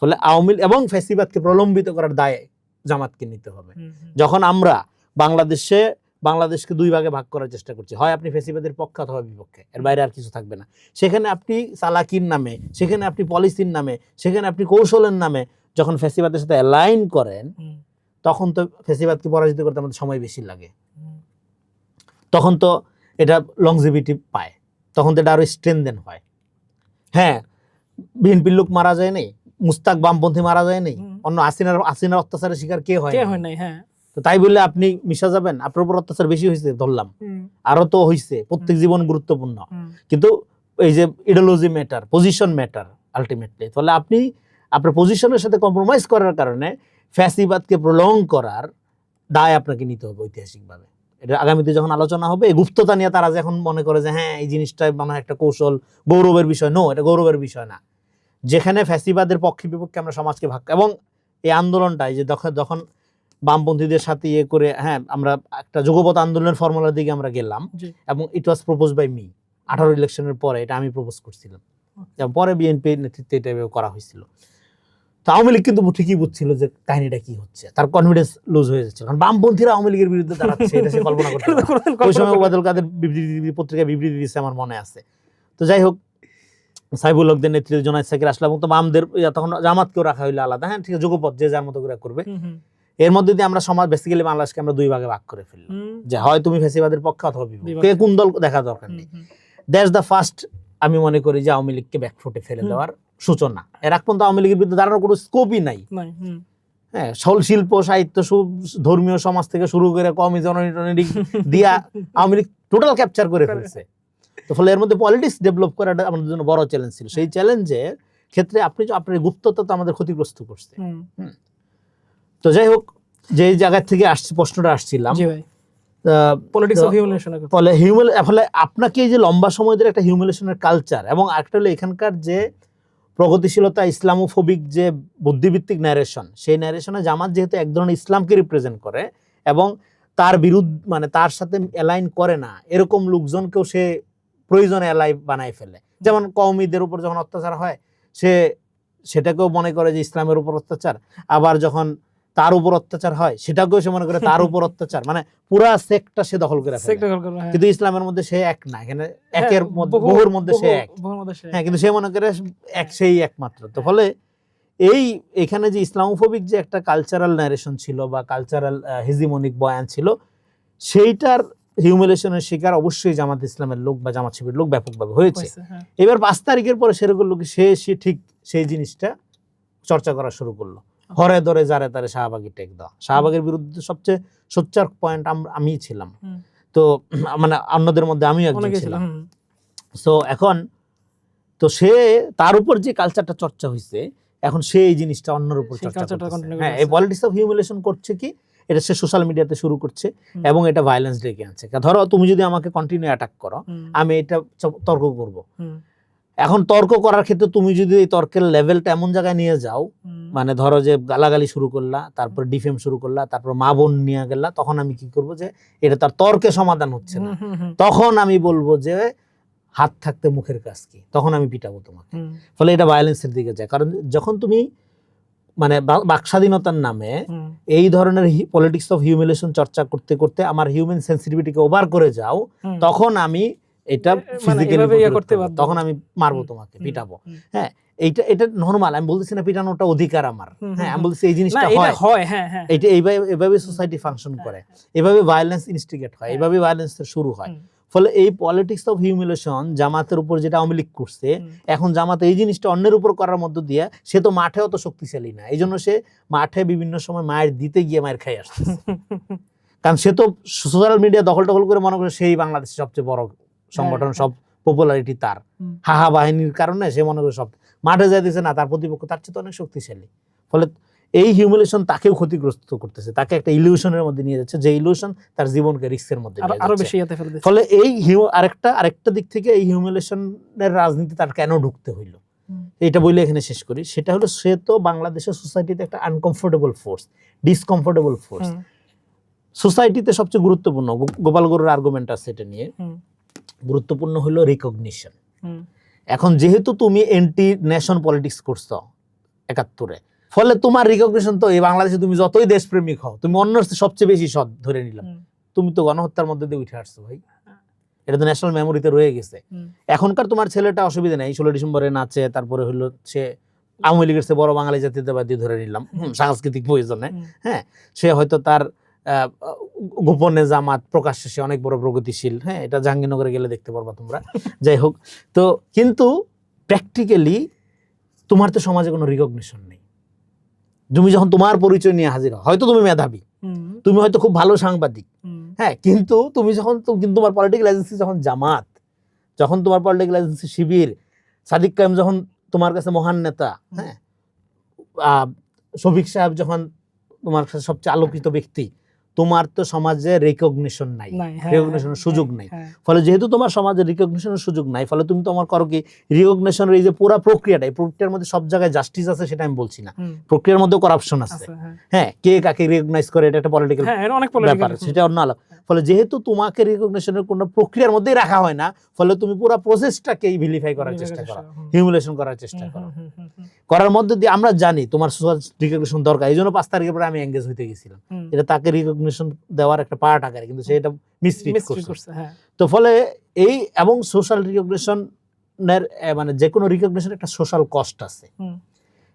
ফলে আওয়ামী লীগ এবং ফ্যাসিবাদকে প্রলম্বিত করার দায় জামাতকে নিতে হবে। যখন আমরা বাংলাদেশকে দুই ভাগে ভাগ করার চেষ্টা করছি, হয় আপনি ফ্যাসিবাদের পক্ষে অথবা বিপক্ষে, এর বাইরে আর কিছু থাকবে না। সেখানে আপনি চালাকির নামে, সেখানে আপনি পলিসির নামে, সেখানে আপনি কৌশলের নামে যখন ফ্যাসিবাদের সাথে অ্যালাইন করেন, তখন তো ফ্যাসিবাদকে পরাজিত করতে আমাদের সময় বেশি লাগে, তখন তো এটা লংজিভিটি পায়, তখন তো এটা আরো স্ট্রেনদেন হয়। হ্যাঁ, বিএনপির লোক মারা যায় নাই, মুস্তাক বামপন্থী মারা যায় নাই, অন্য হাসিনার অত্যাচারের শিকার কে হয় নাই? হ্যাঁ, তো তাই বলে আপনি মিশা যাবেন? আপনার উপর অত্যাচার বেশি হয়েছে ধরলাম, আরো তো হয়েছে, প্রত্যেক জীবন গুরুত্বপূর্ণ, কিন্তু এই যে ideology matter, position matter ultimately. তাহলে আপনি আপনার পজিশনের সাথে কম্প্রোমাইজ করার কারণে ফ্যাসিবাদকে প্রলং করার দায় আপনাকে নিতে হবে ঐতিহাসিকভাবে। এটা আগামীতে যখন আলোচনা হবে, এই গুপ্ততা নিয়ে তারা যখন মনে করে যে হ্যাঁ এই জিনিসটা মানে একটা কৌশল, গৌরবের বিষয়, নো, এটা গৌরবের বিষয় না। যেখানে ফ্যাসিবাদের পক্ষে বিপক্ষে আমরা সমাজকে ভাগ, এবং এই আন্দোলনটাই যে যখন বামপন্থীদের সাথে ইয়ে করে, হ্যাঁ আমরা একটা যুগপৎ আন্দোলনের ফর্মুলার দিকে আমরা গেলাম, এবং ইট ওয়াজ প্রপোজ বাই মি। 18 ইলেকশনের পরে এটা আমি প্রপোজ করছিলাম, পরে বিএনপি নেতৃত্বে এটা করা হয়েছিল। তো আওয়ামী লীগ কিন্তু ঠিকই বুঝছিল যে কাহিনীটা কি হচ্ছে, তার কনফিডেন্স লুজ হয়ে যাচ্ছিল, কারণ বামপন্থীরা আওয়ামী লীগের বিরুদ্ধে দাঁড়াচ্ছে, এটা সে কল্পনা করতে পারে। ওই সময় ওবায়দুল কাদের পত্রিকায় বিবৃতি দিচ্ছে, আমার মনে আছে। তো যাই হোক, সাইবুল হকদের নেতৃত্বে জোনায়েদ সাকির আসলাম, তো বামদের তখন জামাতকেও রাখা হইলো আলাদা, হ্যাঁ ঠিক আছে, যুগপৎ যে যার মতো করে করবে। এর মধ্যে দিয়ে আমরা সমাজ বেসিক্যালি বাংলাদেশকে আমরা দুই ভাগে ভাগ করে ফেললাম, যে হয় তুমি ফ্যাসিবাদের পক্ষে অথবা বিপক্ষে, কোন দল দেখা দরকার নেই। দ্যাটস দ্য ফার্স্ট, আমি মনে করি যে আওয়ামী লীগকে ব্যাকফুটে ফেলে দেওয়ার সূচনা। এর আগ পর্যন্ত আওয়ামী লীগের বিরুদ্ধে দাঁড়ানোর কোনো স্কোপই নাই। হ্যাঁ, শিল্প সাহিত্য ধর্মীয় সমাজ থেকে শুরু করে কমি জননী দিয়া আওয়ামী লীগ টোটাল ক্যাপচার করে ফেলছে। তো ফলে এর মধ্যে পলিটিক্স ডেভেলপ করাটা আমাদের জন্য বড় চ্যালেঞ্জ ছিল। সেই চ্যালেঞ্জের ক্ষেত্রে আপনার গুপ্ততা তো আমাদের ক্ষতিগ্রস্ত করছে। তো যাই হোক, যে জায়গা থেকে প্রশ্নটা আসছিলাম, ফলে আপনাকে এই যে লম্বা সময় ধরে একটা হিউমিলেশনের কালচার, এবং একটা হলো এখানকার যে প্রগতিশীলতা, ইসলামোফোবিক যে বুদ্ধিভিত্তিক ন্যারেশন, সেই ন্যারেশনে জামাত যেহেতু এক ধরনের ইসলামকে রিপ্রেজেন্ট করে এবং তার বিরুদ্ধে মানে তার সাথে অ্যালাইন করে না এরকম লোকজনকেও সে প্রয়োজনে অ্যালাই বানায় ফেলে। যেমন কওমিদের উপর যখন অত্যাচার হয়, সেটাকেও মনে করে যে ইসলামের উপর অত্যাচার, আবার যখন তার উপর অত্যাচার হয় সেটাকেও সে মনে করে তার উপর অত্যাচার, মানে পুরা সেক্টটা সে দখল করে ফেলে। কিন্তু ইসলামের মধ্যে সে এক না, এখানে একের মধ্যে বহুর মধ্যে সে এক, হ্যাঁ, কিন্তু সে মনে করে এক সেই একমাত্র। তো ফলে এখানে যে ইসলামোফোবিক যে একটা কালচারাল ন্যারেশন ছিল বা কালচারাল হেজিমনিক বয়ান ছিল, সেইটার হিউমিলেশনের শিকার অবশ্যই জামাত ইসলামের লোক বা জামাত শিবিরের লোক ব্যাপকভাবে হয়েছে। এবার 5 তারিখের পরে সেরকম লোক সে ঠিক সেই জিনিসটা চর্চা করা শুরু করলো, হরে ধরে যারে তারে শাহবাগী টেক দেওয়া। শাহবাগের বিরুদ্ধে সবচেয়ে সোচ্চার পয়েন্ট আমি ছিলাম, তো মানে অন্যদের মধ্যে আমিও একজন ছিলাম। সো এখন তো সে তার উপর যে কালচারটা চর্চা হয়েছে, এখন সে এই জিনিসটা অন্যের উপর চর্চা করছে। হ্যাঁ, এই পলিটিক্স অফ হিউমিলেশন করছে কি, এটা সে সোশ্যাল মিডিয়াতে শুরু করছে এবং এটা ভায়োলেন্স ডেকে আনছে। ধরো তুমি যদি আমাকে কন্টিনিউ অ্যাটাক করো, আমি এটা তর্ক করব। এখন তর্ক করার ক্ষেত্রে তুমি যদি এই তর্কের লেভেলটা এমন জায়গায় নিয়ে যাও, মানে ধরো যে গালাগালি শুরু করলা, তারপর ডিফেম শুরু করলা, তারপর মা বোন নিয়ে গেলা, তখন আমি কি করব যে এটা তার তর্কে সমাধান হচ্ছে না, তখন আমি বলবো যে হাত থাকতে মুখের কাজ কি, তখন আমি পিটাবো তোমাকে। ফলে এটা ভায়োলেন্সের দিকে যায়। কারণ যখন তুমি মানে বাকস্বাধীনতার নামে এই ধরনের পলিটিক্স অফ হিউমিলেশন চর্চা করতে করতে আমার হিউম্যান সেন্সিটিভিটিকে ওভার করে যাও, তখন আমি এটা ফিজিক্যালি করতে পারবো, তখন আমি মারবো তোমাকে, পিটাবো। হ্যাঁ, এটা নরমাল, আমি বলতেছি না পিটানোটা অধিকার আমার, হ্যাঁ আমি বলতেছি এই জিনিসটা হয়, এটা এইভাবে সোসাইটি ফাংশন করে, এভাবে ভায়োলেন্স ইনস্টিগেট হয়, এভাবে ভায়োলেন্সের শুরু হয়। ফলে এই পলিটিক্স অফ হিউমিলেশন জামাতের উপর যেটা আওয়ামী লীগ করছে, এখন জামাত এই জিনিসটা অন্যের উপর করার মধ্য দিয়ে সে তো মাঠে অত শক্তিশালী না, এই জন্য সে মাঠে বিভিন্ন সময় মায়ের দিতে গিয়ে মায়ের খাই আসছে। কারণ সে তো সোশ্যাল মিডিয়া দখল করে মনে করে সেই বাংলাদেশের সবচেয়ে বড় সংগঠন, সব পপুলারিটি তার, হাহা বাহিনীর কারণে সে মনে করে সব, মাঠে যাই দিচ্ছে না, তার প্রতিপক্ষ তার চেয়ে তো অনেক শক্তিশালী। ফলে এই হিউমিলেশন তাকেও ক্ষতিগ্রস্ত করতেছে, তাকে একটা ইলিউশনের মধ্যে নিয়ে যাচ্ছে, যে ইলিউশন তার জীবনকে রিস্কের মধ্যে নিয়ে আরো যাচ্ছে। বেশি ইয়াতে ফেলে দিচ্ছে। ফলে এই আরেকটা দিক থেকে এই হিউমিলেশনের রাজনীতি তার কেন ঢুকতে হইলো, এটা বলে এখানে শেষ করি। সেটা হলো, সে তো বাংলাদেশের সোসাইটিতে একটা আনকমফোর্টেবল ফোর্স, ডিসকমফোর্টেবল ফোর্স। সোসাইটিতে সবচেয়ে গুরুত্বপূর্ণ, গোপাল গরুর আর্গুমেন্ট আছে এটা নিয়ে, গুরুত্বপূর্ণ হলো রিকগনিশন। এখন যেহেতু তুমি এন্টি নেশন পলিটিক্স করছো ৭১-এ, ফলে তোমার রিকগনিশন তো এই বাংলাদেশে তুমি যতই দেশপ্রেমিক হও, তুমি অন্য সবচেয়ে বেশি সৎ ধরে নিলাম, তুমি তো গণহত্যার মধ্যে দিয়ে উঠে আসছো ভাই, এটা তো ন্যাশনাল মেমোরিতে রয়ে গেছে। এখনকার তোমার ছেলেটা অসুবিধা নেই, 16 ডিসেম্বরে নাচে, তারপরে হলো সে আওয়ামী লীগের চেয়ে বড় বাঙালি জাতীয়তাবাদী ধরে নিলাম সাংস্কৃতিক প্রয়োজনে, হ্যাঁ, সে হয়তো তার গোপনে জামাত, প্রকাশ্যে সে অনেক বড় প্রগতিশীল, হ্যাঁ, এটা জাহাঙ্গীরনগরে গেলে দেখতে পারবা তোমরা। যাই হোক, তো কিন্তু প্র্যাকটিক্যালি তোমার তো সমাজে কোনো রিকগনিশন নেই। তুমি যখন তোমার পরিচয় নিয়ে হাজির হও, হয়তো তুমি মেধাবী, তুমি হয়তো খুব ভালো সাংবাদিক, হ্যাঁ, কিন্তু তুমি যখন তোমার পলিটিক্যাল এজেন্সি যখন জামাত, যখন তোমার পলিটিক্যাল এজেন্সি শিবির, সাদিক কায়েম যখন তোমার কাছে মহান নেতা, হ্যাঁ, শফিক সাহেব যখন তোমার কাছে সবচেয়ে আলোকিত ব্যক্তি, তোমার তো সমাজে রিকগনিশন নাই, রিকগনিশনের সুযোগ নাই। ফলে যেহেতু তোমার সমাজে রিকগনিশনের সুযোগ নাই, ফলে তুমি তোমার করো কি, রিকগনিশনের এই যে পুরো প্রক্রিয়াটা, এই প্রক্রিয়ার মধ্যে সব জায়গায় জাস্টিস আছে সেটা আমি বলছি না, প্রক্রিয়ার মধ্যে কারাপশন আছে, হ্যাঁ, কে কাকে রিকগনাইজ করে এটা একটা পলিটিক্যাল ব্যাপার, সেটা অন্য আলাপ। ফলে যেহেতু তোমাকে রিকগনিশনের কোনো প্রক্রিয়ার মধ্যেই রাখা হয় না, ফলে তুমি পুরো প্রসেসটাকেই ভিলিফাই করার চেষ্টা করো, হিউমিলেশন করার চেষ্টা করো, করার মধ্যে দিয়ে আমরা জানি তোমার সোশ্যাল রিকগনিশন দরকার, এই জন্য 5 তারিখের পরে আমি এঙ্গেজ হইতে গেছিলাম, এটা তাকে রিকগনিশন দেওয়ার একটা পার্ট আকারে, কিন্তু সেটা মিসরিড করছে। তো ফলে এই এবং সোশ্যাল রিকগনিশনের মানে যে কোনো রিকগনিশন একটা সোশ্যাল কস্ট আছে,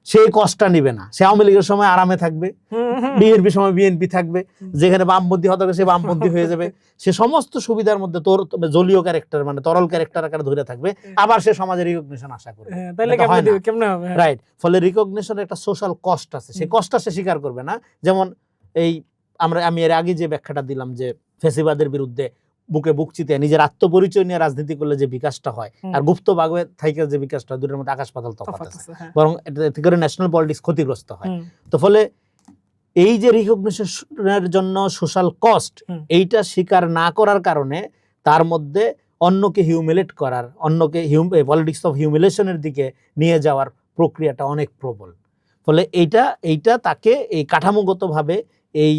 সেই কষ্টটা নিবে না। সে আওয়ামী লীগের সময় আরামে থাকবে, বিএনপি সময় বিএনপি থাকবে, যেখানে বামপন্থী হতে হবে সে বামপন্থী হয়ে যাবে, সে সমস্ত সুবিধার মধ্যে তোর জলীয় ক্যারেক্টার মানে তরল ক্যারেক্টার আকারে ধরে থাকবে, আবার সে সমাজের রিকগনিশন আশা করবে, রাইট। ফলে রিকগনিশনের একটা সোশ্যাল কস্ট আছে, সেই কষ্টটা সে স্বীকার করবে না। যেমন আমি এর আগে যে ব্যাখ্যাটা দিলাম যে ফ্যাসিবাদের বিরুদ্ধে বুকে বুক চিতে নিজের আত্মপরিচয় নিয়ে রাজনীতি করলে যে বিকাশটা হয়, আর গুপ্ত বাগে থেকে যে বিকাশটা হয়, দুটোর মধ্যে আকাশ পাতাল তফাৎ আছে, বরং এতে করে ন্যাশনাল পলিটিক্স ক্ষতিগ্রস্ত হয়। তো ফলে এই যে রিকগনিশনের জন্য সোশ্যাল কস্ট, এইটা স্বীকার না করার কারণে তার মধ্যে অন্যকে হিউমিলেট করার, অন্যকে পলিটিক্স অফ হিউমিলেশনের দিকে নিয়ে যাওয়ার প্রক্রিয়াটা অনেক প্রবল। ফলে এইটা তাকে এই কাঠামোগতভাবে এই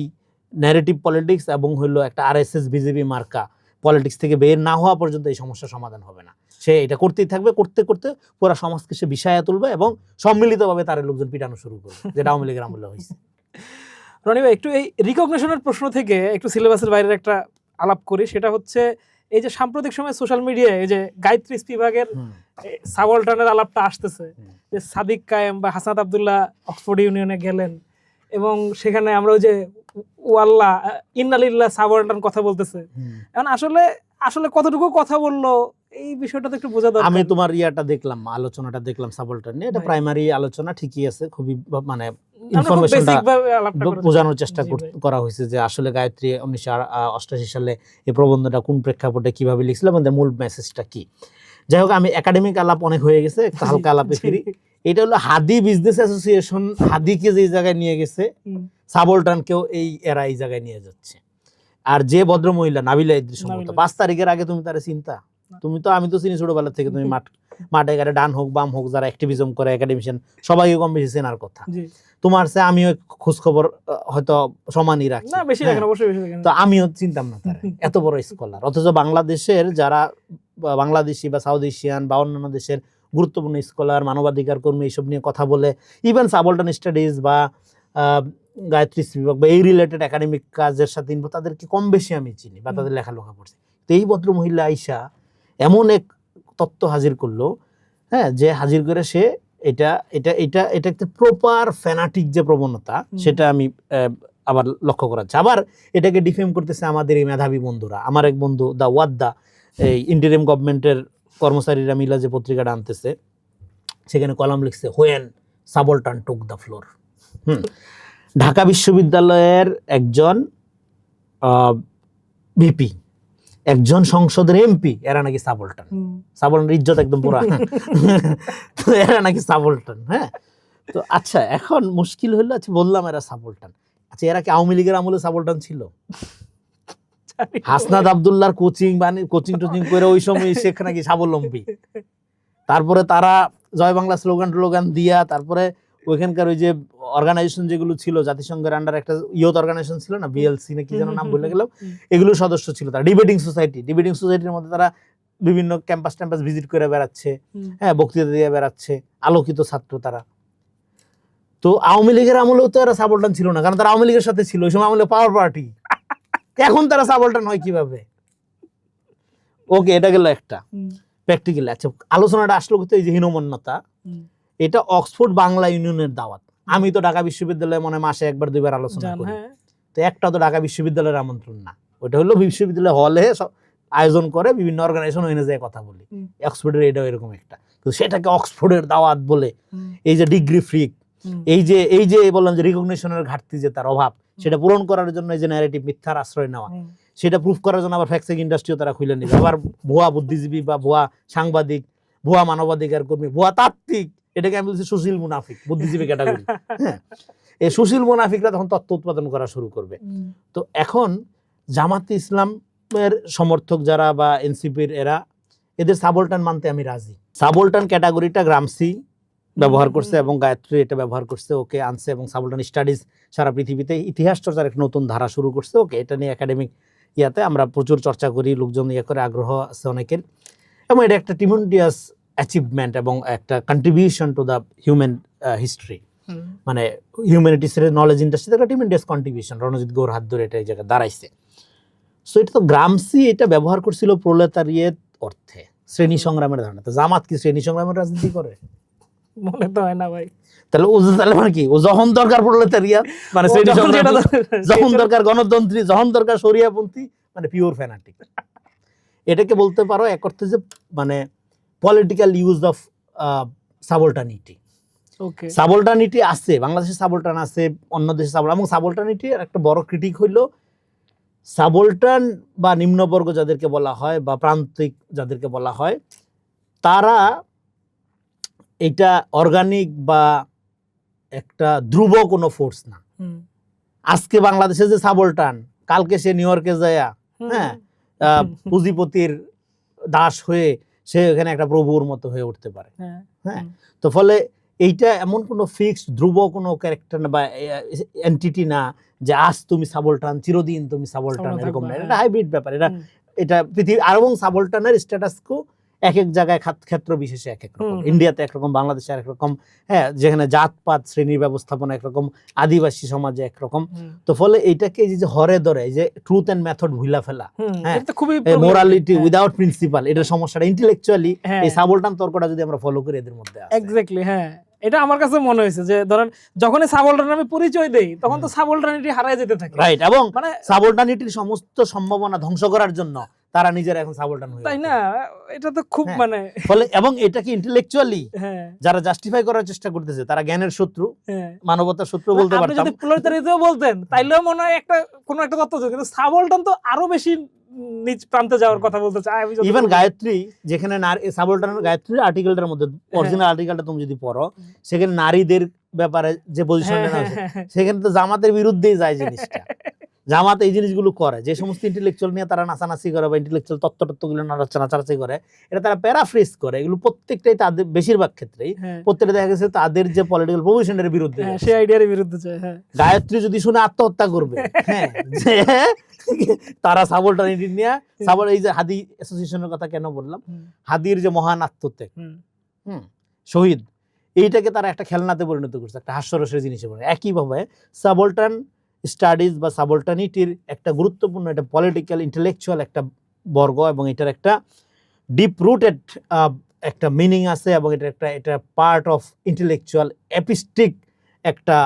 ন্যারেটিভ পলিটিক্স এবং হইলো একটা আরএসএস বিজেপি মার্কা পলিটিক্স থেকে বের না হওয়া পর্যন্ত এই সমস্যার সমাধান হবে না। সে এটা করতেই থাকবে, করতে করতে পুরো সমাজকে সে বিষয়ে তুলবে এবং সম্মিলিতভাবে তার লোকজন পিটানো শুরু করবে, যেটা আওয়ামী লীগের আমলে হয়েছে। রনি ভাই, একটু এই রিকগনিশনের প্রশ্ন থেকে একটু সিলেবাসের বাইরের একটা আলাপ করি। সেটা হচ্ছে এই যে সাম্প্রতিক সময় সোশ্যাল মিডিয়ায় এই যে গায়ত্রী বিভাগের সাবঅল্টার্নের আলাপটা আসতেছে, যে সাদিক কায়েম বা হাসনাত আব্দুল্লাহ অক্সফোর্ড ইউনিয়নে গেলেন এবং সেখানে আমরা ওই যে ওয়াল্লাহ ইন্নালিল্লাহ সাবঅল্টার্ন কথা বলতেছে। এখন আসলে কতটুকু কথা বললো এই বিষয়টা তো একটু বোঝা দরকার। আমি তোমার আলোচনাটা দেখলাম সাবঅল্টার্ন নিয়ে, এটা প্রাইমারি আলোচনা ঠিকই আছে, খুবই মানে ইনফরমেশনটা বোঝানোর চেষ্টা করা হয়েছে যে আসলে গায়ত্রী 1988 সালে এই প্রবন্ধটা কোন প্রেক্ষাপটে কিভাবে লিখছিল এবং মূল মেসেজটা কি। যাই হোক, আমি একাডেমিক আলাপ অনেক হয়ে গেছে, একটা হালকা আলাপে ফিরি। এটা হলো হাদি বিজনেস অ্যাসোসিয়েশন হাদিকে যে জায়গায় নিয়ে গেছে, সাবঅল্টার্নকেও এই জায়গায় নিয়ে যাচ্ছে। আর যে ভদ্র মহিলা নাবিলা ইদ্রিস, 5 তারিখের আগে তুমি তার চিন্তা, আমি তো চিনি ছোটবেলা থেকে, তুমি মাঠে ঘাটে ডান হোক বাম হোক যারা অ্যাক্টিভিজম করে একাডেমিশিয়ান সবাইকে কম বেশি চেনার কথা। তোমার সে আমিও খোঁজ খবর হয়তো সমানই রাখি, তো আমিও চিনতাম না তার এত বড় স্কলার। অথচ বাংলাদেশের যারা বাংলাদেশি বা সাউথ এশিয়ান বা অন্যান্য দেশের গুরুত্বপূর্ণ স্কলার, মানবাধিকার কর্মী এইসব নিয়ে কথা বলে, ইভেন সাবঅল্টার্ন স্টাডিজ বা গায়ত্রী বিভাগ বা এই রিলেটেড একাডেমিক কাজের সাথে তাদেরকে কম বেশি আমি চিনি বা তাদের লেখালেখা পড়ছি। তো এই ভদ্র মহিলা আইসা এমন এক তত্ত্ব হাজির করলো, হ্যাঁ, যে হাজির করে সে এটা একটা প্রপার ফ্যানাটিক যে প্রবণতা, সেটা আমি আবার লক্ষ্য করাচ্ছি। আবার এটাকে ডিফেম করতেছে আমাদের এই মেধাবী বন্ধুরা। আমার এক বন্ধু দা ওয়াদ্দা, এই ইন্টারিম গভর্নমেন্টের কর্মচারীরা মিলা যে পত্রিকাটা আনতেছে, সেখানে কলাম লিখছে when subaltern took the floor. Dhaka বিশ্ববিদ্যালয়ের একজন ভিপি, একজন সংসদের এমপি, এরা নাকি সাবলটান। সাবলটান ইজ্জত একদম পুরা। তো এরা নাকি সাবলটান। হ্যাঁ, তো আচ্ছা এখন মুশকিল হলো, আচ্ছা বললাম এরা সাবলটান, আচ্ছা এরা কি আওয়ামী লীগের আমলে সাবলটান ছিল? হাসনাত আব্দুল্লাহর কোচিং টোচিং করে ওই সময় শেখ নাকি স্বাবলম্বী, তারপরে তারা জয় বাংলা স্লোগান দিয়া, তারপরে ওইখানকার ওই যে অর্গানাইজেশন যেগুলো ছিল জাতিসংঘের আন্ডার, একটা ইয়ুথ অর্গানাইজেশন ছিল না, বিএলসি না কি যেন নাম ভুলে গেলাম, এগুলোর সদস্য ছিল তারা। ডিবেটিং সোসাইটির মধ্যে তারা বিভিন্ন ক্যাম্পাস ভিজিট করে বেড়াচ্ছে, হ্যাঁ, বক্তৃতা দিয়ে বেড়াচ্ছে, আলোকিত ছাত্র তারা। তো আওয়ামী লীগের আমলেও তো এরা সাবলটান ছিল না, কারণ তারা আওয়ামী লীগের সাথে ছিল, ওই সময় আমলে পাওয়ার পার্টি। এখন তারা সাবলটান হয় কিভাবে? ওকে, এটা গেল একটা প্র্যাকটিক্যাল। আচ্ছা আলোচনাটা আসলো কোথায়? এই যে হীনমন্যতা, এটা অক্সফোর্ড বাংলা ইউনিয়নের দাওয়াত। আমি তো ঢাকা বিশ্ববিদ্যালয়ে মনে মাসে একবার দুইবার আলোচনা করি, তো একটা তো ঢাকা বিশ্ববিদ্যালয়ের আমন্ত্রণ না, ওটা হলো বিশ্ববিদ্যালয় হলে আয়োজন করে বিভিন্ন অর্গানাইজেশন, ওখানে যায় কথা বলি। অক্সফোর্ডের এটাও এরকম একটা, তো সেটাকে অক্সফোর্ডের দাওয়াত বলে। এই যে ডিগ্রি ফ্রিক, এই যে বললাম যে রিকগনিশনের ঘাটতি, যে তার অভাব, সেটা পূরণ করার জন্য এই যে ন্যারেটিভ, মিথ্যার আশ্রয় নেওয়া, সেটা প্রুফ করার জন্য আবার ফ্যাক্ট চেক ইন্ডাস্ট্রিও তারা খুলে নিবে। আবার ভুয়া বুদ্ধিজীবী বা ভুয়া সাংবাদিক, ভুয়া মানবাধিকার কর্মী, ভুয়া তাত্ত্বিক, এটাকে আমি বলছি সুশীল মুনাফিক, বুদ্ধিজীবী ক্যাটাগরি। হ্যাঁ, এই সুশীল মুনাফিকরা তখন তথ্য উৎপাদন করা শুরু করবে। তো এখন জামাতে ইসলামের সমর্থক যারা বা এনসিপির এরা, এদের সাবলটান মানতে আমি রাজি। সাবলটান ক্যাটাগরিটা গ্রামসি ব্যবহার করছে এবং গায়ত্রী এটা ব্যবহার করছে, ওকে আনছে, এবং সাবলটান স্টাডিজ সারা পৃথিবীতে ইতিহাস চর্চার একটা নতুন ধারা শুরু করছে। ওকে, এটা নিয়ে একাডেমিক ইয়াতে আমরা প্রচুর চর্চা করি, লোকজন ইয়ে করে, আগ্রহ আছে অনেকের, এবং এটা একটা ট্রিমেন্ডিয়াস অ্যাচিভমেন্ট এবং একটা contribution to the human history, মানে হিউম্যানিটিসের নলেজ ইন্ডাস্ট্রিতে একটা ট্রিমেন্ডিয়াস কন্ট্রিবিউশন। রণজিৎ গৌর হাত ধরে এটা এই জায়গায় দাঁড়াইছে। সো এটা তো গ্রামসি এটা ব্যবহার করছিল প্রলেতারিয়েত অর্থে, শ্রেণী সংগ্রামের ধারণা। তো জামাত কি শ্রেণী সংগ্রামের রাজনীতি করে? মনে তো হয় না ভাই। তাহলে মানে কি, ও যখন দরকার প্রলেতারিয়েত মানে শ্রেণী সংগ্রাম, যখন দরকার গণতন্ত্রী, যখন দরকার শরিয়াপন্থী, মানে পিওর ফ্যানাটিক। এটাকে বলতে পারো এক অর্থে যে মানে পলিটিক্যাল ইউজ অফ সাবলটানিটি। সাবলটানিটি আছে বাংলাদেশে, সাবলটান আছে, অন্য দেশে সাবলটান। এবং সাবলটানিটির একটা বড় ক্রিটিক হইল সাবলটান বা নিম্নবর্গ যাদেরকে বলা হয় বা প্রান্তিক যাদেরকে বলা হয়, তারা এটা অর্গানিক বা একটা ধ্রুব কোনো ফোর্স না। আজকে বাংলাদেশে যে সাবলটান, কালকে সে নিউ ইয়র্কে যায়, হ্যাঁ, পুঁজিপতির দাস হয়ে সে এখানে একটা প্রভুর মতো হয়ে উঠতে পারে। হ্যাঁ, তো ফলে এইটা এমন কোনো ফিক্সড ধ্রুব কোনো ক্যারেক্টার না বা এন্টিটি না যে আজ তুমি সাবলটান, চিরদিন তুমি সাবলটান, এরকম না। এটা হাইব্রিড ব্যাপার। এটা পৃথিবী আর, এবং সাবলটানের স্ট্যাটাসকো এক এক জায়গায় ক্ষেত্র বিশেষে এক এক রকম। ইন্ডিয়াতে একরকম, বাংলাদেশে একরকম, হ্যাঁ, যেখানে জাতপাত শ্রেণীর ব্যবস্থাপনা একরকম, আদিবাসী সমাজে একরকম। তো ফলে এইটাকে এই যে হরে ধরে, এই যে ট্রুথ এন্ড মেথড ভুলা ফেলা, হ্যাঁ, মোরালিটি উইদাউট প্রিন্সিপাল, এটার সমস্যাটা ইন্টেলেকচুয়ালি এই সাবলটান তর্কটা যদি আমরা ফলো করি এদের মধ্যে আছে। এক্স্যাক্টলি, হ্যাঁ, এটা আমার কাছে মনে হয়েছে যে ধরেন যখনই সাবলটান আমি পরিচয় দেই, তখন তো সাবলটানিটি হারিয়ে যেতে থাকে। রাইট, এবং মানে সাবলটানিটির সমস্ত সম্ভাবনা ধ্বংস করার জন্য তারা নিজেরা এখন সাবলটান হয়ে, তাই না? এটা তো খুব মানে ফলে, এবং এটাকে ইন্টেলেকচুয়ালি যারা জাস্টিফাই করার চেষ্টা করতেছে, তারা জ্ঞানের শত্রু, মানবতার শত্রু বলতে পারতাম। আপনি যদি প্রলেতারিয়েতও বলতেন তাইলেও মনে হয় একটা কোন একটা তত্ত্ব, কিন্তু সাবলটান তো আরো বেশি নিচ প্রান্তে যাওয়ার কথা বলতে চায়। ইভেন গায়ত্রী, যেখানে সাবলটানের গায়ত্রীর আর্টিকেলটার মধ্যে, অরিজিনাল আর্টিকেলটা তুমি যদি পড়ো, সেখানে নারীদের ব্যাপারে যে পজিশনটা আছে, সেখানে তো জামাতের বিরুদ্ধেই যায় জিনিসটা। জামাত এই জিনিসগুলো করে, যে সমস্ত ইন্টেলেকচুয়াল নিয়ে তারা নাচানাচি করে বা ইন্টেলেকচুয়াল তত্ত্বগুলো নাচানাচি করে, এটা তারা প্যারাফ্রেজ করে। এগুলো প্রত্যেকটাই তাদের, বেশিরভাগ ক্ষেত্রেই প্রত্যেকটা দেখা গেছে তাদের যে পলিটিক্যাল পজিশনের বিরুদ্ধে, সেই আইডিয়ার বিরুদ্ধে যায়। গায়ত্রী যদি শুনে আত্মহত্যা করবে, হ্যাঁ, যে তারা সাবলটানিটি নিয়ে, এই যে হাদি অ্যাসোসিয়েশনের কথা কেন বললাম, হাদির যে মহান আত্মত্যাগ, শহীদ, এইটাকে তারা একটা খেলনাতে পরিণত করছে, একটা হাস্যরসের জিনিসে পড়ে। একইভাবে সাবলটান স্টাডিজ বা সাবলটানিটির একটা গুরুত্বপূর্ণ একটা পলিটিক্যাল ইন্টেলেকচুয়াল একটা বর্গ, এবং এটার একটা ডিপ রুটেড একটা মিনিং আছে, এবং এটা পার্ট অফ ইন্টেলেকচুয়াল এপিস্টিক একটা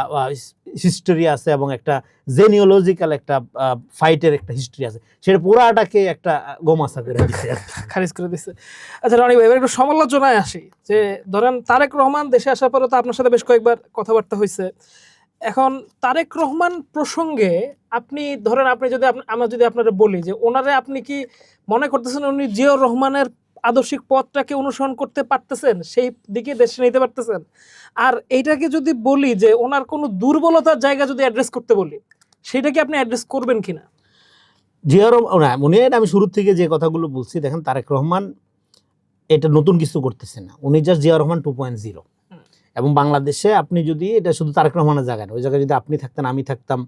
হিস্টরি আছে, এবং একটা জেনিওলজিক্যাল একটা ফাইটের একটা হিস্ট্রি আছে। সেটা পুরাটাকে একটা গোমাসা করে দিচ্ছে, খারিজ করে দিচ্ছে। আচ্ছা রনি ভাই, এবার একটু সমালোচনায় আসি। যে ধরেন তারেক রহমান দেশে আসার পরে তো আপনার সাথে বেশ কয়েকবার কথাবার্তা হয়েছে, এখন তারেক রহমান প্রসঙ্গে আপনি ধরেন, আপনি যদি আমরা যদি আপনারা বলি যে ওনারে আপনি কি মনে করতেছেন উনি জিয়াউর রহমানের আদর্শিক পথটাকে অনুসরণ করতে পারতেছেন, সেই দিকে দেশে নিতে পারতেছেন? আর এইটাকে যদি বলি যে ওনার কোনো দুর্বলতার জায়গা যদি অ্যাড্রেস করতে বলি, সেটাকে আপনি অ্যাড্রেস করবেন কিনা? জিয়া রহমান না, উনি আমি শুরু থেকে যে কথাগুলো বলছি, দেখেন তারেক রহমান এটা নতুন কিছু করতেছে না, উনি জাস্ট জিয়া রহমান 2.0। এবং বাংলাদেশে আপনি যদি এটা শুধু তারেক রহমানের জায়গায়, ওই জায়গায় যদি আপনি থাকতেন, আমি থাকতাম,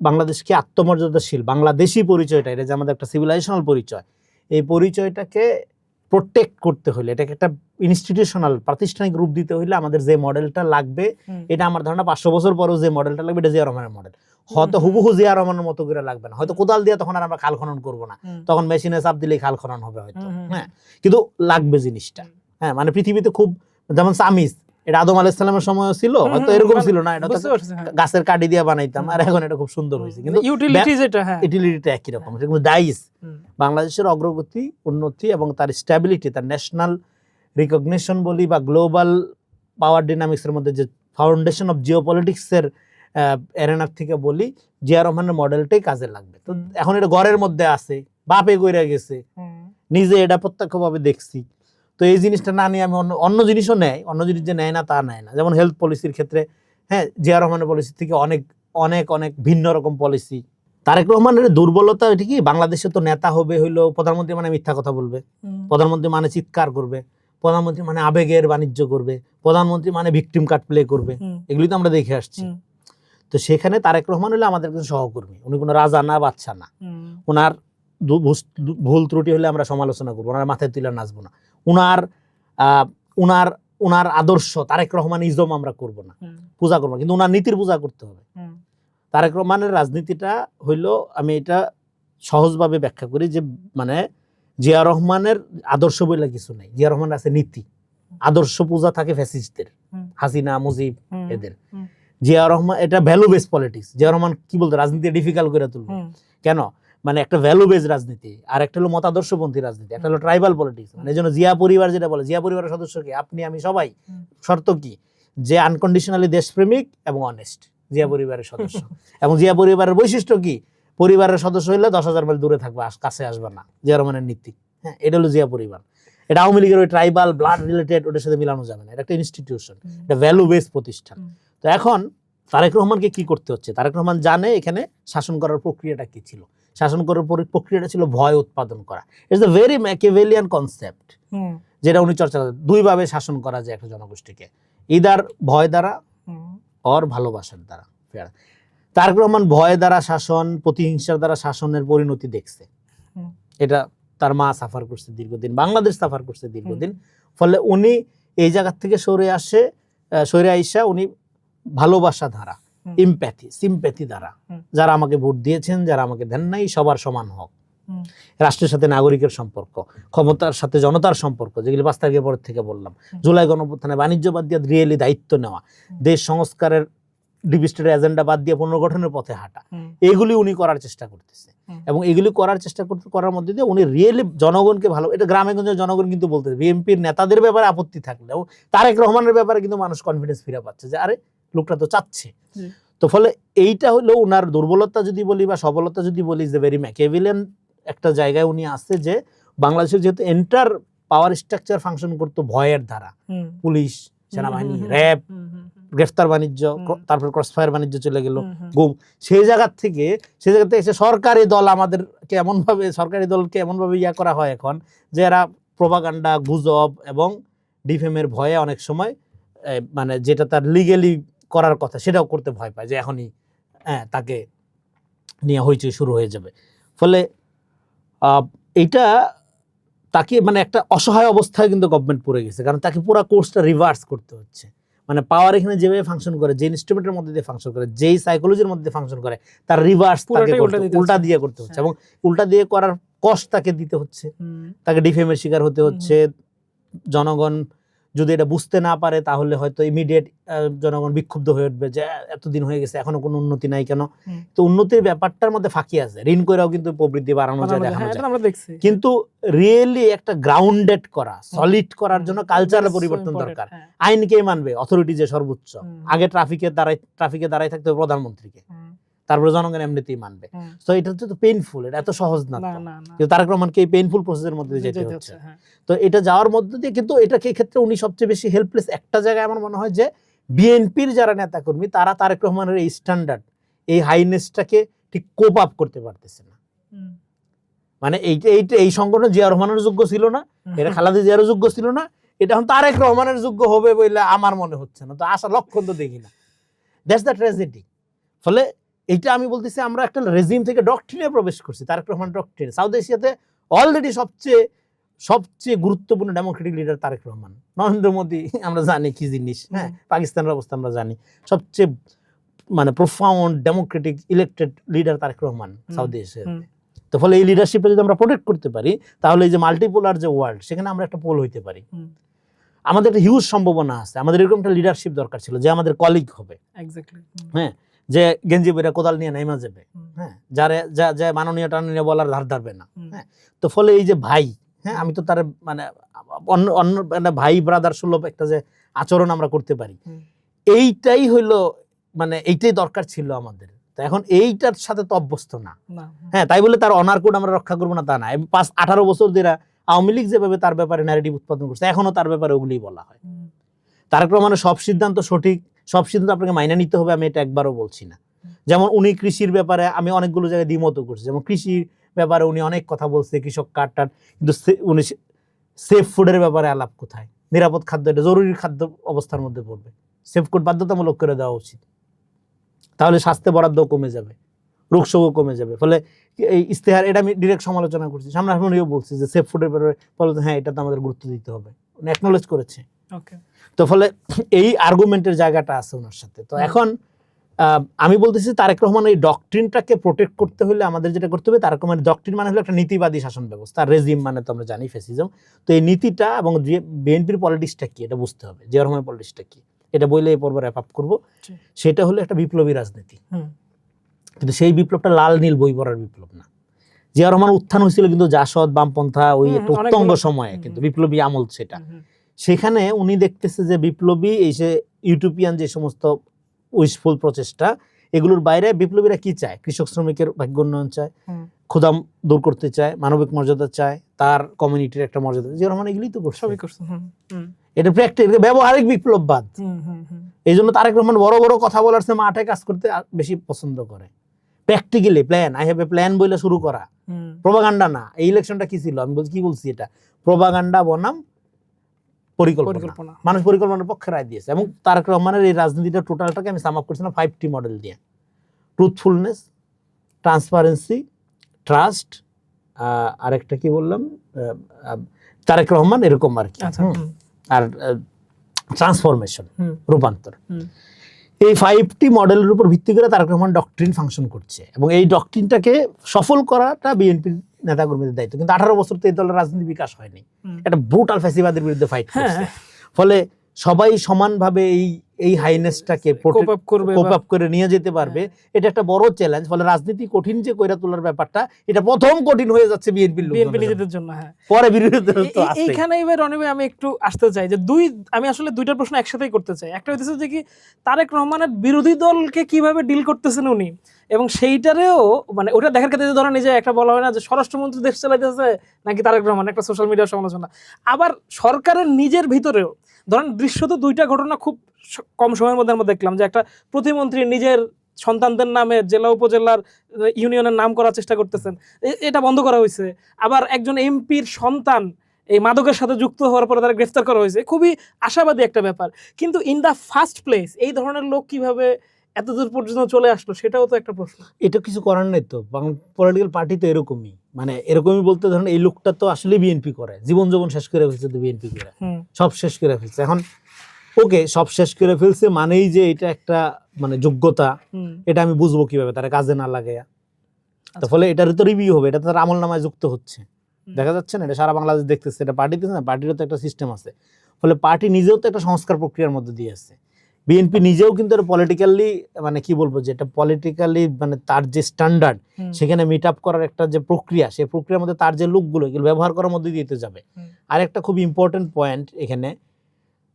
বাংলাদেশকে আত্মমর্যাদাশীল বাংলাদেশি পরিচয়টা, এটা যে আমাদের একটা সিভিলাইজেশনাল পরিচয়, এই পরিচয়টাকে প্রোটেক্ট করতে হলে, এটাকে একটা ইনস্টিটিউশনাল প্রাতিষ্ঠানিক রূপ দিতে হলে আমাদের যে মডেলটা লাগবে, এটা আমার ধারণা 500 বছর পরেও যে মডেলটা লাগবে এটা জিয়া রহমানের মডেল। হয়তো হুবহু জিয়া রহমানের মতো করে লাগবে না, হয়তো কোদাল দিয়ে তখন আর আমরা খাল খনন করবো না, তখন মেশিনে চাপ দিলেই খাল খনন হবে হয়তো, হ্যাঁ, কিন্তু লাগবে জিনিসটা। হ্যাঁ, মানে পৃথিবীতে খুব, যেমন চামিজ, এটা আদম আলাইহিস সালামের সময় ছিল, হয়তো এরকম ছিল না, এটা তো গাছের কাঠি দিয়ে বানাইতাম, আর এখন এটা খুব সুন্দর হয়েছে, কিন্তু ইউটিলিটিটা একই রকম। কিন্তু ডাইস বাংলাদেশের অগ্রগতি, উন্নতি এবং তার স্ট্যাবিলিটি, তার ন্যাশনাল রিকগনিশন বলি বা গ্লোবাল পাওয়ার ডিনামিক্সের মধ্যে যে ফাউন্ডেশন অফ জিওপলিটিক্সের এরেনার থেকে বলি, জিয়া রহমানের মডেলটাই কাজে লাগবে। তো এখন এটা ঘরের মধ্যে আছে, বাপে কইরা গেছে, নিজে এটা প্রত্যক্ষভাবে দেখছি। তো এই জিনিসটা না নিয়ে আমি অন্য জিনিসও নেয়, অন্য জিনিস যে নেয় না তা নেয় না। যেমন হেলথ পলিসির ক্ষেত্রে, হ্যাঁ, জিয়া রহমানের পলিসি থেকে অনেক অনেক অনেক ভিন্ন রকম পলিসি। তারেক রহমানের দুর্বলতা এটা কি, বাংলাদেশে তো নেতা হবে হইলো প্রধানমন্ত্রী মানে মিথ্যা কথা বলবে, প্রধানমন্ত্রী মানে চিৎকার করবে, প্রধানমন্ত্রী মানে আবেগের বাণিজ্য করবে, প্রধানমন্ত্রী মানে ভিকটিম কার্ড প্লে করবে, এগুলি তো আমরা দেখে আসছি। তো সেখানে তারেক রহমান হলে আমাদের একজন সহকর্মী, উনি কোনো রাজা না, বাচ্চা না। ওনার ভুল ত্রুটি হলে আমরা সমালোচনা করবো, ওনার মাথায় তুলে নাচবো না। উনার আদর্শ তারেক রহমান ইজম আমরা করব না, পূজা করবো, কিন্তু উনার নীতির পূজা করতে হবে। তারেক রহমানের রাজনীতিটা হইলো, আমি এটা সহজভাবে ব্যাখ্যা করি যে, মানে জিয়া রহমানের আদর্শ বলে কিছু নেই, জিয়া রহমানের আছে নীতি। আদর্শ পূজা থাকে ফ্যাসিস্টদের, হাসিনা, মুজিব, এদের। জিয়া রহমান এটা value base politics. Zia Rahman কি বলতো, রাজনীতি ডিফিকাল্ট করে তুলবে কেন, মানে একটা ভ্যালু বেস রাজনীতি, আর একটা হলো মতাদর্শপন্থী রাজনীতি, একটা হলো ট্রাইবাল পলিটিক্স। মানে এই জন্য জিয়া পরিবার যেটা বলে, জিয়া পরিবারের সদস্যকে আপনি আমি সবাই, শর্ত কি, যে আনকন্ডিশনালি দেশপ্রেমিক এবং অনেস্ট, জিয়া পরিবারের সদস্য। এবং জিয়া পরিবারের বৈশিষ্ট্য কি, পরিবারের সদস্য হইলে 10,000 মাইল দূরে থাকবে, কাছে আসবে না, জিয়া রহমানের নীতি। হ্যাঁ, এটা হলো জিয়া পরিবার। এটা আওয়ামী লীগের ওই ট্রাইবাল ব্লাড রিলেটেড, ওটার সাথে মিলানো যাবে না, এটা একটা ইনস্টিটিউশন, এটা ভ্যালু বেস প্রতিষ্ঠান। তো এখন তারেক রহমানকে কি করতে হচ্ছে, তারেক রহমান জানে এখানে শাসন করার প্রক্রিয়াটা কি ছিল। শাসন করার প্রক্রিয়াটা ছিল ভয় উৎপাদন করা। It's a very Machiavellian concept, যেটা উনি চর্চা করেন। দুইভাবে শাসন করা যায় একটা জনগোষ্ঠীকে, ইদার ভয় দ্বারা অর ভালোবাসার দ্বারা। তারেক রহমান ভয় দ্বারা শাসন, প্রতিহিংসার দ্বারা শাসনের পরিণতি দেখছে। এটা তার মা সাফার করছে দীর্ঘদিন, বাংলাদেশ সাফার করছে দীর্ঘদিন। ফলে উনি এই জায়গা থেকে সরে আইসা উনি ভালোবাসা ধারা, ইমপ্যাথি, সিম্প্যাথি দ্বারা, যারা আমাকে ভোট দিয়েছেন, যারা আমাকে দেন নাই, সবার সমান হক, রাষ্ট্রের সাথে নাগরিকের সম্পর্ক, ক্ষমতার সাথে জনতার সম্পর্ক, যেগুলি 5 তারিখের পর থেকে বললাম, জুলাই গণঅভ্যুত্থানে বাণিজ্য বাদ দিয়ে রিয়েলি দায়িত্ব নেওয়া, দেশ সংস্কারের ডিভিস্টের এজেন্ডা বাদ দিয়ে পুনর্গঠনের পথে হাঁটা, এগুলি উনি করার চেষ্টা করতেছে। এবং এগুলি করার চেষ্টা করার মধ্যে দিয়ে উনি রিয়েলি জনগণকে ভালো, এটা গ্রামে গঞ্জের জনগণ কিন্তু বলতেছে, বিএনপির নেতাদের ব্যাপারে আপত্তি থাকলেও তারেক রহমানের ব্যাপারে কিন্তু মানুষ কনফিডেন্স ফিরে পাচ্ছে যে আরে লোকটা তো চাচ্ছে। তো ফলে এইটা হলো উনার দুর্বলতা যদি বলি বা সবলতা যদি বলি, যে ভেরি ম্যাকিয়াভেলিয়ান একটা জায়গায় উনি আসছে, যে বাংলাদেশের যেহেতু এন্টার পাওয়ার স্ট্রাকচার ফাংশন করতো ভয়ের দ্বারা, পুলিশ, সেনাবাহিনী, র্যাব, গ্রেফতার বাণিজ্য, তারপর ক্রসফায়ার বাণিজ্য চলে গেল, গুম, সেই জায়গা থেকে এসে সরকারি দল আমাদেরকে সরকারি দলকে এমনভাবে ইয়া করা হয় এখন, যে এরা প্রোপাগান্ডা, গুজব এবং ডিফেমের ভয়ে অনেক সময় মানে যেটা তার লিগেলি করার কথা সেটাও করতে ভয় পায়, যে এখনই তাকে নিয়ে হইচই শুরু হয়ে যাবে। ফলে এইটা তাকে মানে একটা অসহায় অবস্থায় কিন্তু গভর্নমেন্ট পড়ে গেছে, কারণ তাকে পুরো কোর্সটা রিভার্স করতে হচ্ছে। মানে পাওয়ার এখানে যেভাবে ফাংশন করে, যে ইনস্ট্রুমেন্টের মধ্যে দিয়ে ফাংশন করে, যেই সাইকোলজির মধ্যে ফাংশন করে, তার রিভার্স তাকে উল্টা দিয়ে করতে হচ্ছে। এবং উল্টা দিয়ে করার কষ্ট তাকে দিতে হচ্ছে, তাকে ডিফেমের শিকার হতে হচ্ছে, যদি এটা বুঝতে না পারে তাহলে হয়তো ইমিডিয়েট জনগণ বিক্ষুব্ধ হয়ে উঠবে যে এতদিন হয়ে গেছে এখনো কোনো উন্নতি নাই কেন। তো উন্নতির ব্যাপারটার মধ্যে ফাঁকি আছে, ঋণ করেও কিন্তু প্রবৃদ্ধি বাড়ানো যায়, দেখানো যায়, আমরা দেখছি। কিন্তু রিয়েলি একটা গ্রাউন্ডেড করা, সলিড করার জন্য কালচারাল পরিবর্তন দরকার। আইন কে মানবে? অথরিটি যে সর্বোচ্চ। আগে ট্রাফিকে দাঁড়ায় থাকতে হবে প্রধানমন্ত্রীকে, তারপরে জনগণ এমনিতেই মানবে। তো এটা তো পেইনফুল, এটা এত সহজ না। কিন্তু তারেক রহমানকে এই পেইনফুল প্রসেসের মধ্যে যেতে হচ্ছে। তো এটা যাওয়ার মধ্যে দিয়ে কিন্তু এটাকে ক্ষেত্রে উনি সবচেয়ে বেশি হেল্পলেস একটা জায়গায় আমার মনে হয় যে বিএনপির যারা নেতাকর্মী তারা তারেক রহমানের এই স্ট্যান্ডার্ড, এই হাইনেসটাকে ঠিক কোপ আপ করতে পারতেছে না। মানে এই সংগঠন জিয়া রহমানের যোগ্য ছিল না, এটা খালেদা জিয়ার যোগ্য ছিল না, এটা এখন তারেক রহমানের যোগ্য হবে বলে আমার মনে হচ্ছে না। তো আশা লক্ষণ তো দেখি না। That's the tragedy. ফলে এইটা আমি বলতেছি আমরা একটা রেজিম থেকে ডক্ট্রিনে প্রবেশ করছি, তারেক রহমান ডক্ট্রিন। সাউথ এশিয়াতে অলরেডি সবচেয়ে গুরুত্বপূর্ণ ডেমোক্রেটিক লিডার তারেক রহমান। নরেন্দ্র মোদী আমরা জানি কি জিনিস, হ্যাঁ, পাকিস্তানের অবস্থা আমরা জানি, সবচেয়ে মানে profound democratic elected leader Tarique Rahman South এশিয়াতে। তো ফলে এই লিডারশিপটা যদি আমরা প্রোটেক্ট করতে পারি তাহলে এই যে মাল্টিপোলার যে ওয়ার্ল্ড, সেখানে আমরা একটা পোল হইতে পারি। আমাদের একটা হিউজ সম্ভাবনা আছে। আমাদের এরকম একটা লিডারশিপ দরকার ছিল যে আমাদের কলিগ হবে, হ্যাঁ, যে গেঞ্জি বেরা কোদাল নিয়ে নাইমা যাবে, হ্যাঁ, যা মাননীয় টাননীয় বলার ধার ধারবে না, হ্যাঁ। তো ফলে এই যে ভাই, হ্যাঁ, আমি তো তার মানে অন্য ভাই ব্রাদার সুলভ একটা যে আচরণ আমরা করতে পারি, এইটাই হইলো মানে এইটাই দরকার ছিল আমাদের। তো এখন এইটার সাথে তো অভ্যস্ত না, হ্যাঁ, তাই বলে তার অনার কোড আমরা রক্ষা করবো না তা না। 18 বছর ধরে আওয়ামী লীগ যেভাবে তার ব্যাপারে ন্যারেটিভ উৎপাদন করছে, এখনো তার ব্যাপারে ওগুলি বলা হয়। তারেক রহমানের সব সিদ্ধান্ত সঠিক, সব সিদ্ধান্ত আপনাকে মাইনে নিতে হবে, আমি এটা একবারও বলছি না। যেমন উনি কৃষির ব্যাপারে আমি অনেকগুলো জায়গায় দ্বিমত করছি, যেমন কৃষির ব্যাপারে উনি অনেক কথা বলছে, কৃষক কার্ড টার্ড, কিন্তু উনি সেফ ফুডের ব্যাপারে আলাপ কোথায়? নিরাপদ খাদ্য এটা জরুরি খাদ্য অবস্থার মধ্যে পড়বে, সেফ ফুড বাধ্যতামূলক করে দেওয়া উচিত, তাহলে স্বাস্থ্য বরাদ্দ কমে যাবে, রোগশোকও কমে যাবে। ফলে এই ইস্তেহার, এটা আমি ডিরেক্ট সমালোচনা করছি, সামনাসামনিও বলছি যে সেফ ফুডের ব্যাপারে বলতে হ্যাঁ এটা তো আমাদের গুরুত্ব দিতে হবে, উনি অ্যাকনোলেজ করেছে। তো ফলে এই আর্গুমেন্টের জায়গাটা আছে ওনার সাথে। তো এখন আমি বলতেছি তারেক রহমান এই ডক্ট্রিনটাকে প্রোটেক্ট করতে হলে আমাদের যেটা করতে হবে, তারেক রহমানের ডক্ট্রিন মানে হলো একটা নীতিবাদী শাসন ব্যবস্থা, রেজিম মানে তো আমরা জানি ফ্যাসিজম। তো এই নীতিটা এবং বিএনপির পলিটিক্সটা কি এটা বুঝতে হবে, জিয়া রহমানের পলিটিক্সটা কি এটা বইলে এই পর্ব র্যাপ আপ করবো। সেটা হলো একটা বিপ্লবী রাজনীতি, কিন্তু সেই বিপ্লবটা লাল নীল বই পড়ার বিপ্লব না। জিয়া রহমান উত্থান হয়েছিল কিন্তু জাসদ বামপন্থা ওই একটা উত্তঙ্গ সময়ে, কিন্তু বিপ্লবী আমল সেটা। সেখানে উনি দেখতেছে যে বিপ্লবী এই যে ইউটোপিয়ান যে সমস্ত উইশফুল প্রচেষ্টা, এগুলোর বাইরে বিপ্লবীরা কি চায়? কৃষক শ্রমিকের ভাগ্য উন্নয়ন চায়, ক্ষুধা দূর করতে চায়, মানবিক মর্যাদা চায়, তার কমিউনিটির একটা মর্যাদা। জিয়া রহমান এগুলোই তো করছে, এটা প্র্যাকটিক্যাল ব্যবহারিক বিপ্লববাদ। এই জন্য তারেক রহমান বড় বড় কথা বলার চেয়ে মাঠে কাজ করতে বেশি পছন্দ করে। Practically plan, I have a plan বলে শুরু করা, প্রোপাগান্ডা না। এই ইলেকশনটা কি ছিল? আমি কি বলছি, এটা প্রোপাগান্ডা বনাম পরিকল্পনা। মানুষ পরিকল্পনার পক্ষে রায় দিয়েছে। এবং তারেক রহমানের এই রাজনীতিটা টোটালটাকে আমি সাম আপ করছিলাম 5টি মডেল দিয়ে: ট্রুথফুলনেস, ট্রান্সপারেন্সি, ট্রাস্ট, আরেকটা কি বললাম, তারেক রহমান এরকম আর কি, আর ট্রান্সফরমেশন, রূপান্তর। এই 5টি মডেলের উপর ভিত্তি করে তারেক রহমান ডক্ট্রিন ফাংশন করছে, এবং এই ডক্ট্রিনটাকে সফল করাটা বিএনপির নেতাকর্মীদের দায়িত্ব। কিন্তু 18 বছর তো এই দলের রাজনীতি বিকাশ হয়নি, একটা ব্রুটাল ফ্যাসিবাদের বিরুদ্ধে ফাইট করছে। ফলে সবাই সমানভাবে এই হাইনেসটাকে কোপ আপ করে নিয়ে যেতে পারবে, এটা একটা বড় চ্যালেঞ্জ। ফলে রাজনীতি কঠিন যে কইরা তোলার ব্যাপারটা, এটা প্রথম কঠিন হয়ে যাচ্ছে বিএনপির নিজেদের জন্য, হ্যাঁ, পরে বিরোধীদের তো আছে। এইখানে এবার রনি ভাই আমি একটু আসতে চাই যে আমি আসলে দুইটা প্রশ্ন একসাথেই করতে চাই। একটা হইতেছে যে কি তারেক রহমানের বিরোধী দলকে কিভাবে ডিল করতেছেন উনি, এবং সেইটারেও মানে ওটা দেখার ক্ষেত্রে ধরেন এই যে একটা বলা হয় না যে স্বরাষ্ট্রমন্ত্রী দেশ চালাইতেছে নাকি তারেক রহমান, একটা সোশ্যাল মিডিয়ার সমালোচনা। আবার সরকারের নিজের ভিতরেও ধরেন দৃশ্যত দুইটা ঘটনা খুব কম সময়ের মধ্যে আমরা দেখলাম, যে একটা প্রতিমন্ত্রী নিজের সন্তানদের নামে জেলা উপজেলার ইউনিয়নের নাম করার চেষ্টা করতেছেন, এটা বন্ধ করা হয়েছে। আবার একজন এমপির সন্তান এই মাদকের সাথে যুক্ত হওয়ার পরে তারা গ্রেফতার করা হয়েছে, খুবই আশাবাদী একটা ব্যাপার। কিন্তু ইন দ্য ফার্স্ট প্লেস এই ধরনের লোক কিভাবে এতদূর পর্যন্ত চলে আসলো, সেটাও তো একটা প্রশ্ন। এটা কিছু করার নেই তো, পলিটিক্যাল পার্টি তো এরকমই, মানে এরকমই বলতে ধরেন এই লোকটা তো আসলে বিএনপি করে, জীবন শেষ করে ফেলছে তো বিএনপি করে, সব শেষ করে ফেলছে। এখন ওকে সব শেষ করে ফেলছে মানেই যে এটা একটা মানে যোগ্যতা, এটা আমি বুঝবো কিভাবে? তারা কাজে না লাগে। তো ফলে এটার তো রিভিউ হবে, এটা তার আমল নামায় যুক্ত হচ্ছে, দেখা যাচ্ছে না? এটা সারা বাংলাদেশ দেখতেছে, এটা পার্টিতে না, পার্টিরও তো একটা সিস্টেম আছে। ফলে পার্টি নিজেও তো একটা সংস্কার প্রক্রিয়ার মধ্যে দিয়ে আছে। বিএনপি নিজেও কিন্তু পলিটিক্যালি মানে কি বলবো যে এটা পলিটিক্যালি মানে তার যে স্ট্যান্ডার্ড সেখানে মিট আপ করার একটা যে প্রক্রিয়া, সেই প্রক্রিয়ার মধ্যে তার যে লুকগুলো এগুলো ব্যবহার করার মধ্যে দিতে যাবে। আর একটা খুব ইম্পর্টেন্ট পয়েন্ট এখানে,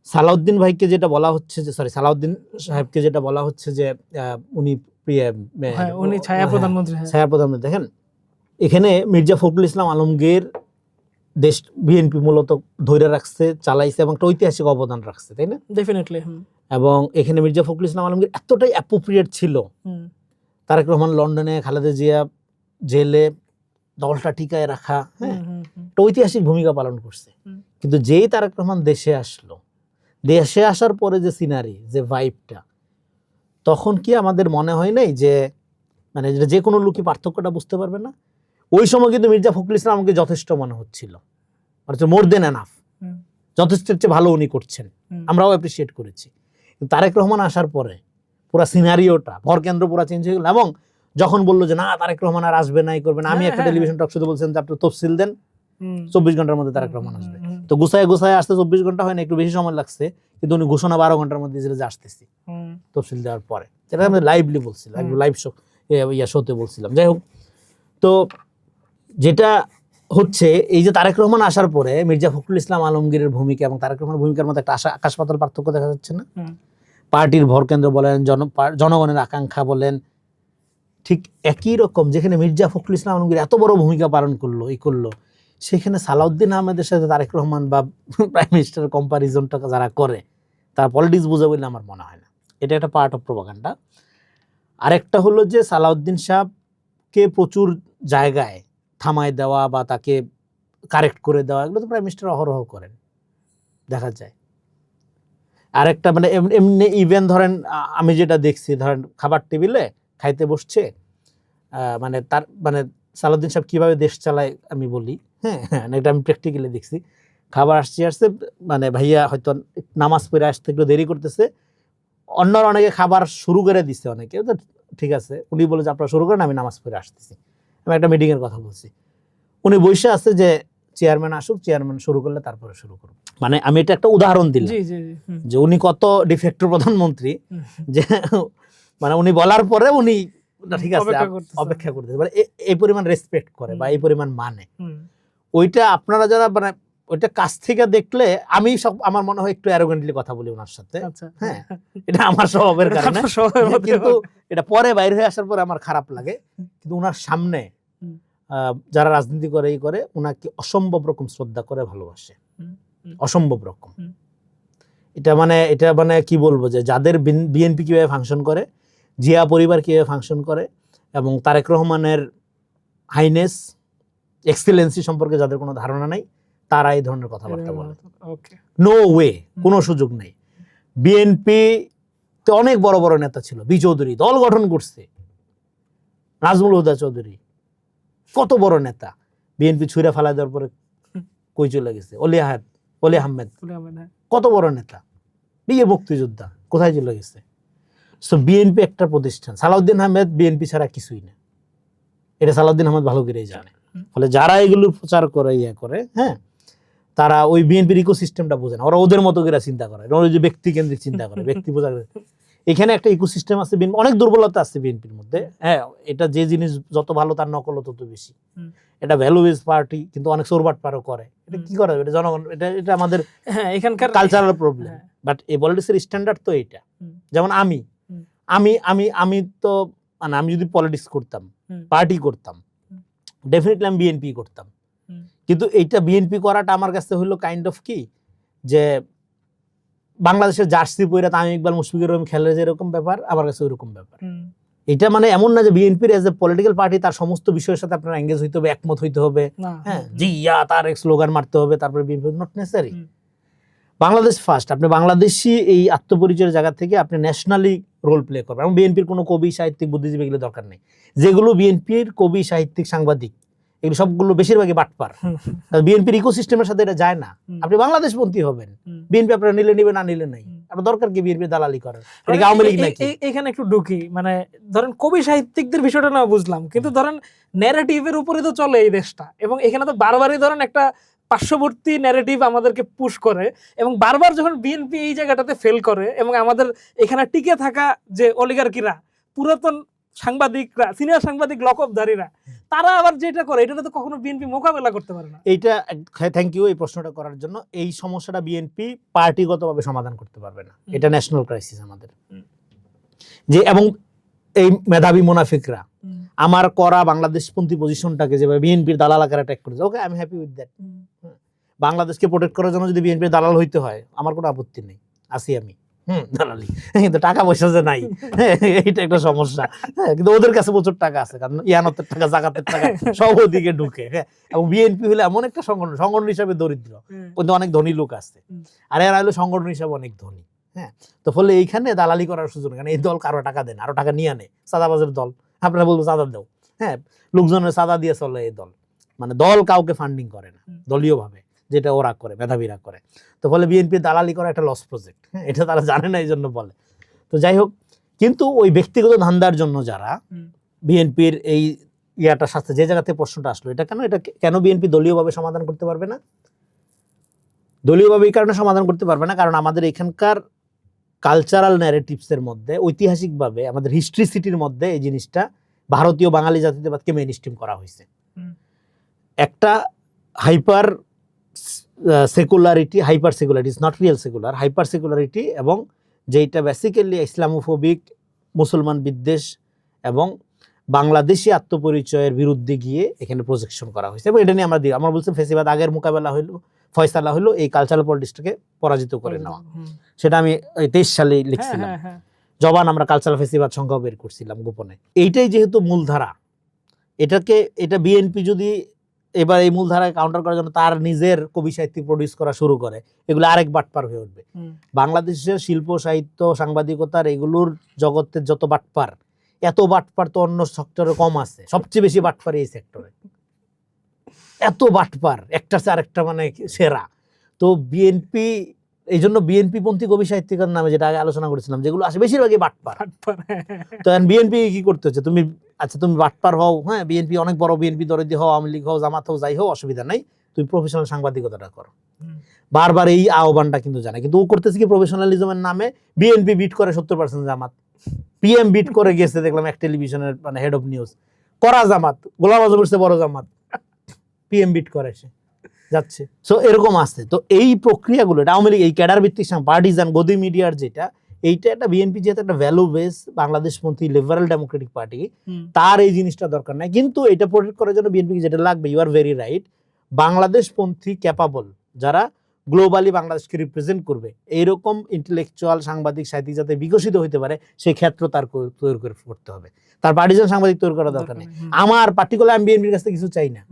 সালাউদ্দিন ভাইকে যেটা বলা হচ্ছে যে সালাউদ্দিন সাহেবকে যেটা বলা হচ্ছে যে উনি ছায়া প্রধানমন্ত্রী। দেখেন এখানে মির্জা ফখরুল ইসলাম আলমগীর দেশ বিএনপি মূলত ধরে রাখছে, চালাইছে এবং একটা ঐতিহাসিক অবদান রাখছে, তাই না? ডেফিনেটলি। এবং এখানে মির্জা ফখরুল ইসলাম আলমগীর এতটাই অ্যাপ্রোপ্রিয়েট ছিল, তারেক রহমান লন্ডনে, খালেদা জিয়া জেলে, দলটা টিকায় রাখা, হ্যাঁ, একটা ঐতিহাসিক ভূমিকা পালন করছে। কিন্তু যেই তারেক রহমান দেশে আসলো, দেশে আসার পরে যে সিনারি, যে ভাইবটা, তখন কি আমাদের মনে হয় নাই যে মানে যে কোনো লোকই পার্থক্যটা বুঝতে পারবে না? ওই সময় কিন্তু মির্জা ফখরুল ইসলাম আমাকে যথেষ্ট মনে হচ্ছিল, মোর দেন এনাফ, যথেষ্টের চেয়ে ভালো উনি করছেন, আমরাও অ্যাপ্রিসিয়েট করেছি। তারেক রহমান আসার পরে পুরা সিনারিওটা, ভরকেন্দ্র পুরা চেঞ্জ হয়ে গেল। এবং যখন বললো যে না তারেক রহমান আর আসবে না, এই করবে না, আমি একটা টেলিভিশন টক শোতে বলছিলাম যে আপনি তফসিল দেন, 24 ঘন্টার মধ্যে তারেক রহমান আসবে। তো গুছায় আসতে 24 ঘন্টা হয় না, একটু বেশি সময় লাগছে, কিন্তু উনি ঘোষণা 12 ঘন্টার মধ্যে যে আসতেছি তফসিল দেওয়ার পরে, যেটা আমি লাইভলি বলছিলাম, লাইভ শোতে বলছিলাম। যাই হোক, তো যেটা হচ্ছে এই যে তারেক রহমান আসার পরে মির্জা ফখরুল ইসলাম আলমগীরের ভূমিকা এবং তারেক রহমানের ভূমিকার মধ্যে একটা আকাশ পাতাল পার্থক্য দেখা যাচ্ছে না? পার্টির ভরকেন্দ্র বলেন, জনগণের আকাঙ্ক্ষা বলেন, ঠিক একই রকম যেখানে মির্জা ফখরুল ইসলাম আলমগীর এত বড় ভূমিকা পালন করলো, সেখানে সালাউদ্দিন আহমেদের সাথে তারেক রহমান বা প্রাইম মিনিস্টারের কম্পারিজনটা যারা করে তার পলিটিক্স বোঝা বলে আমার মনে হয় না। এটা একটা পার্ট অফ প্রোপাগান্ডা। আরেকটা হলো যে সালাউদ্দিন সাহেবকে প্রচুর জায়গায় থামায় দেওয়া বা তাকে কারেক্ট করে দেওয়া, এগুলো তো প্রাইম মিনিস্টার অহরহ করেন, দেখা যায়। আরেকটা মানে এমনি ইভেন ধরেন আমি যেটা দেখছি, ধরেন খাবার টেবিলে খাইতে বসছে, মানে তার মানে সালাউদ্দিন সাহেব কিভাবে দেশ চালায় আমি বলি, হ্যাঁ, এটা আমি প্র্যাকটিক্যালি দেখছি। খাবার আসছে মানে ভাইয়া হয়তো নামাজ পড়ে আসতে একটু দেরি করতেছে, অন্যরা অনেকে খাবার শুরু করে দিচ্ছে, অনেকে তো ঠিক আছে, উনি বলে যে আপনারা শুরু করেন, আমি নামাজ পড়ে আসতেছি। আমি একটা মিটিং এর কথা বলছি, উনি বসে আছে যে চেয়ারম্যান আসুক, চেয়ারম্যান শুরু করলে তারপরে শুরু করব। মানে আমি এটা একটা উদাহরণ দিলাম যে উনি কত ডিফেক্টর প্রধানমন্ত্রী, যে মানে উনি বলার পরে উনি ঠিক আছে অপেক্ষা করতেছে, মানে এই পরিমাণ রেসপেক্ট করে বা এই পরিমাণ মানে, ওইটা আপনারা যারা মানে ওইটা কাছ থেকে দেখলে, আমি সব আমার মনে হয় একটু অ্যারোগেন্টলি কথা বলি ওনার সাথে, হ্যাঁ, এটা আমার স্বভাবের কারণে, কিন্তু এটা পরে বাইরে হয়ে আসার পরে আমার খারাপ লাগে। কিন্তু ওনার সামনে যারা রাজনীতি করে ওনাকে অসম্ভব রকম শ্রদ্ধা করে, ভালোবাসে, অসম্ভব রকম। এটা মানে কি বলবো যে যাদের বিএনপি কিভাবে ফাংশন করে, জিয়া পরিবার কিভাবে ফাংশন করে, এবং তারেক রহমানের হাইনেস, এক্সেলেন্সি সম্পর্কে যাদের কোনো ধারণা নাই, তারা এই ধরনের কথাবার্তা বলে। নো ওয়ে, কোনো সুযোগ নেই। বিএনপি তে অনেক বড় বড় নেতা ছিল, বি চৌধুরী দল গঠন করছে, নাজমুল হুদা চৌধুরী, কত বড় নেতা, বিএনপি ছুঁড়ে ফেলা দেওয়ার পরে কই চলে গেছে, অলি আহমেদ কত বড় নেতা, বীর মুক্তিযোদ্ধা, কোথায় চলে গেছে? সো বিএনপি একটা প্রতিষ্ঠান, সালাউদ্দিন আহমেদ বিএনপি ছাড়া কিছুই না, এটা সালাউদ্দিন আহমেদ ভালো করেই জানে। ফলে যারা এগুলো প্রচার করে করে, হ্যাঁ, তারা ওই বিএনপির ইকোসিস্টেমটা বোঝে না, ওরা ওদের মতো করে চিন্তা করে, ওরা যে ব্যক্তি কেন্দ্রিক চিন্তা করে, ব্যক্তি বোঝা। এখানে একটা ইকোসিস্টেম আছে, অনেক দুর্বলতা আছে বিএনপির মধ্যে, হ্যাঁ, এটা যে জিনিস যত ভালো তার নকল তত বেশি। এটা ভ্যালু বেস পার্টি, কিন্তু অনেক চোরবাট পারও করে, এটা কি করে, এটা জনগণ, এটা আমাদের এখানকার কালচারাল প্রবলেম। বাট এই পলিটিক্সের স্ট্যান্ডার্ড তো এইটা। যেমন আমি তো মানে আমি যদি পলিটিক্স করতাম, পার্টি করতাম, ডেফিনেটলি আমি বিএনপি করতাম, কিন্তু এইটা বিএনপি করাটা আমার কাছে হলো কাইন্ড অফ কি, যে বাংলাদেশের জার্সি পরে তামিম ইকবাল মুশফিকুর রহিম খেলে যেরকম ব্যাপার, আমার কাছে ওইরকম ব্যাপার। এটা মানে এমন না যে বিএনপির এজ এ পলিটিক্যাল পার্টি তার সমস্ত বিষয়ের সাথে আপনার এঙ্গেজ হইতে হবে, একমত হইতে হবে, হ্যাঁ, জি ইয়া তার এক স্লোগান মারতে হবে, তারপরে BNP, not necessary. Bangladesh first, আপনি বাংলাদেশি এই আত্মপরিচয়ের জায়গা থেকে আপনি ন্যাশনালি রোল প্লে করবেন। এবং বিএনপির কোনো কবি, সাহিত্যিক, বুদ্ধিজীবী এগুলো দরকার নেই। যেগুলো বিএনপির কবি, সাহিত্যিক, সাংবাদিক, এগুলো সবগুলো বেশিরভাগই বাটপার, বিএনপির ইকোসিস্টেমের সাথে এটা যায় না। আপনি বাংলাদেশপন্থী হবেন, বিএনপি আপনারা নিলে নিবে, না নিলে নাই, আপনার দরকার কি বিএনপি দালালি করার? আওয়ামী লীগ নাকি? এখানে একটু ঢুকি, মানে ধরেন কবি সাহিত্যিকদের বিষয়টা না বুঝলাম, কিন্তু ধরেন ন্যারেটিভের উপরে তো চলে এই দেশটা, এবং এখানে তো বারবারই ধরেন একটা পার্শ্ববর্তী ন্যারেটিভ আমাদেরকে পুশ করে, এবং বারবার যখন বিএনপি এই জায়গাটাতে ফেল করে এবং আমাদের এখানে টিকে থাকা যে অলিগার্কিরা, পুরাতন সাংবাদিকরা, সিনিয়র সাংবাদিক লকবধারীরা, তারা আবার যেটা করে এটা তো কখনো বিএনপি মোকাবেলা করতে পারে না। এইটা থ্যাংক ইউ এই প্রশ্নটা করার জন্য। এই সমস্যাটা বিএনপি পার্টিগতভাবে সমাধান করতে পারবে না, এটা ন্যাশনাল ক্রাইসিস আমাদের। যে এবং এই মেধাবী মুনাফিকরা আমার করা বাংলাদেশপন্থী পজিশনটাকে যেভাবে বিএনপির দালাল আকারে অ্যাটাক করেছে, okay I am happy with that. বাংলাদেশকে প্রোটেক্ট করার জন্য যদি বিএনপির দালাল হইতে হয় আমার কোনো আপত্তি নেই, আসি আমি দালালি, কিন্তু টাকা পয়সা যে নাই এইটা একটা সমস্যা। কিন্তু ওদের কাছে প্রচুর টাকা আছে, কারণ ইয়ানতের টাকা, জাকাতের টাকা সব ওদিকে ঢুকে। এবং বিএনপি হলে এমন একটা সংগঠন হিসাবে দরিদ্র, কিন্তু অনেক ধনী লোক আছে, আর এরা হলো সংগঠন হিসাবে অনেক ধনী। হ্যাঁ, তো ফলে এইখানে দালালি করার সুযোগ, কারণ এই দল কারো টাকা দেন, আরো টাকা নিয়ে আনে, চাঁদাবাজের দল। আপনারা বলবো চাঁদা দাও, হ্যাঁ, লোকজনের চাঁদা দিয়ে চলে এই দল। মানে দল কাউকে ফান্ডিং করে না দলীয় ভাবে, যেটা ওরা করে, মেধাবীরা করে। তো ফলে বিএনপি দালালি করা একটা লস প্রজেক্ট, হ্যাঁ, এটা তারা জানে না, এই জন্য বলে। তো যাই হোক, কিন্তু ওই ব্যক্তিগত ধান্দার জন্য যারা বিএনপির এই ইয়াটার সাথে, যে জায়গাতে প্রশ্নটা আসলো, এটা কেন বিএনপি দলীয়ভাবে সমাধান করতে পারবে না? দলীয়ভাবে এই কারণে সমাধান করতে পারবে না, কারণ আমাদের এখানকার কালচারাল ন্যারেটিভসের মধ্যে, ঐতিহাসিকভাবে আমাদের হিস্ট্রিসিটির মধ্যে এই জিনিসটা ভারতীয় বাঙালি জাতীয়তাবাদকে মেইনস্ট্রিম করা হয়েছে। একটা hyper secularity, hyper secularity is not real secular, hyper secularity, এবং যেটা বেসিক্যালি ইসলামোফোবিক, মুসলমান বিদ্বেষ এবং বাংলাদেশি আত্মপরিচয়ের বিরুদ্ধে গিয়ে এখানে প্রজেকশন করা হয়েছে। এবং এটা নিয়ে আমরা বলছি ফেসিবাদ আগের মোকাবেলা হইলো, ফয়সালা হলো এই কালচারাল পলিটিক্সটাকে পরাজিত করে নেওয়া। সেটা আমি 23 সালে লিখছিলাম, জবান আমরা কালচারাল ফেসিবাদ সংখ্যাও বের করছিলাম গোপনে। এইটাই যেহেতু মূলধারা, এটা বিএনপি যদি এবার এই মূলধারায় কাউন্টার করার জন্য তার নিজের কবি সাহিত্য প্রডিউস করা শুরু করে, এগুলো আরেক বাটপার হয়ে উঠবে। বাংলাদেশের শিল্প, সাহিত্য, সাংবাদিকতার এগুলোর জগতের যত বাটপার, এত বাটপার তো অন্য সেক্টরে কম আছে, সবচেয়ে বেশি বাটপার এই সেক্টরে। এত বাটপার, একটার চেয়ে আরেকটা মানে সেরা। তো বিএনপি, এই জন্য বিএনপি পন্থী কবি সাহিত্যিকের নামে যেটা আগে আলোচনা করেছিলাম, যেগুলো আসে বেশিরভাগই বাটপার। তো বিএনপি কি করতে হচ্ছে, তুমি বাটপার হও, হ্যাঁ, বিএনপি অনেক বড়, বিএনপি দরদি হও, আওয়ামী লীগ হও, জামাত হও, যাই হও, অসুবিধা নাই, তুমি প্রফেশনাল সাংবাদিকতাটা করো। বারবার এই আহ্বানটা কিন্তু জানে, কিন্তু ও করতেছে কি, প্রফেশনালিজমের নামে বিএনপি বিট করে 70% জামাত, পিএম বিট করে গেছে, দেখলাম এক টেলিভিশনের মানে হেড অফ নিউজ, করা জামাত, গোলাম আজম হচ্ছে বড় জামাত, পিএম বিট করে সে যাচ্ছে। সো এরকম আছে। তো এই প্রক্রিয়াগুলো, এটা আওয়ামী লীগ এই ক্যাডার ভিত্তিক পার্টিজান গদি মিডিয়ার যেটা, এইটা একটা বিএনপি যেহেতু একটা ভ্যালু বেস বাংলাদেশপন্থী লিবারাল ডেমোক্রেটিক পার্টি, তার এই জিনিসটা দরকার নাই। কিন্তু এটা প্রোটেক্ট করার জন্য বিএনপি যেটা লাগবে, ইউ আর ভেরি রাইট, বাংলাদেশপন্থী ক্যাপাবল যারা গ্লোবালি বাংলাদেশকে রিপ্রেজেন্ট করবে, এইরকম ইন্টেলেকচুয়াল সাংবাদিক সাহিত্যিক যাতে বিকশিত হইতে পারে, সেই ক্ষেত্র তার তৈরি করে করতে হবে। তার পার্টিজান সাংবাদিক তৈরি করার দরকার নেই। আমার পার্টিকুলার, আমি বিএনপির কাছে কিছু চাই না,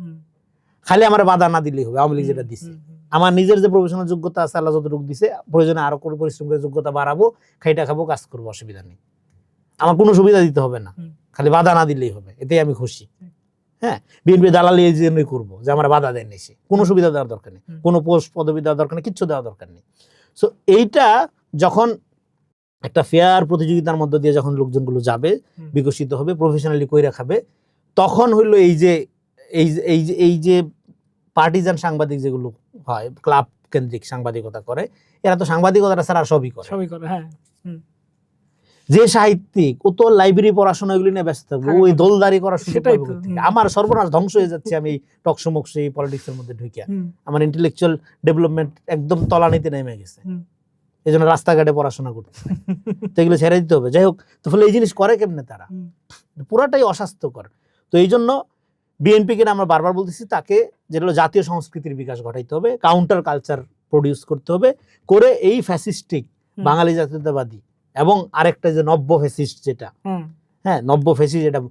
খালি আমার বাধা না দিলেই হবে। আওয়ামী লীগ যেটা দিচ্ছে, আমার নিজের যে প্রফেশনাল যোগ্যতা আছে, আল্লাহ যতটুকু দিছে, প্রয়োজনে আরো করে পরিশ্রম করে যোগ্যতা বাড়াবো, খাইটা খাবো, কাজ করবো, অসুবিধা নেই। আমার কোনো সুবিধা দিতে হবে না, খালি বাধা না দিলেই হবে, এতেই আমি খুশি। হ্যাঁ, বিএনপি দালালি এই জন্যই করবো যে আমার বাধা দেন এসে, কোনো সুবিধা দেওয়ার দরকার নেই, কোনো পোস্ট পদবি দেওয়ার দরকার নেই, কিচ্ছু দেওয়ার দরকার নেই। সো এইটা যখন একটা ফেয়ার প্রতিযোগিতার মধ্য দিয়ে যখন লোকজনগুলো যাবে, বিকশিত হবে, প্রফেশনালি কইরা খাবে, তখন হইলো এই যে পার্টিজান সাংবাদিক যেগুলো হয়, ক্লাব কেন্দ্রিক সাংবাদিকতা করে, এরা তো সাংবাদিকতাটা ছাড়া সবই করে। হ্যাঁ, যে সাহিত্যিক ও তো লাইব্রেরি পড়াশোনা এগুলি নিয়ে ব্যস্ত থাকবে, ওই দোলদারি করার সুযোগ পাবে কোথা থেকে? আমার সর্বনাশ, ধ্বংস হয়ে যাচ্ছে আমি টকশো মকশো এই পলিটিক্সের মধ্যে ঢুকিয়া। আমার ইন্টেলেকচুয়াল ডেভেলপমেন্ট একদম তলানিতে নেমে গেছে, এই জন্য রাস্তাঘাটে পড়াশোনা করতে, তো এগুলো ছেড়ে দিতে হবে। যাই হোক, তো ফলে এই জিনিস করে কেমনে তারা, পুরাটাই অস্বাস্থ্যকর। তো এই জন্য বিএনপিকে আমরা বারবার বলতেছি, তাকে যেগুলো জাতীয় সংস্কৃতির বিকাশ ঘটাইতে হবে, কাউন্টার কালচার প্রডিউস করতে হবে, করে এই ফ্যাসিস্টিক বাঙালি জাতীয়তাবাদী এবং আরেকটা যে নব্য ফ্যাসিস্ট যেটা, হ্যাঁ, নব্য ফ্যাসিস্ট যেটা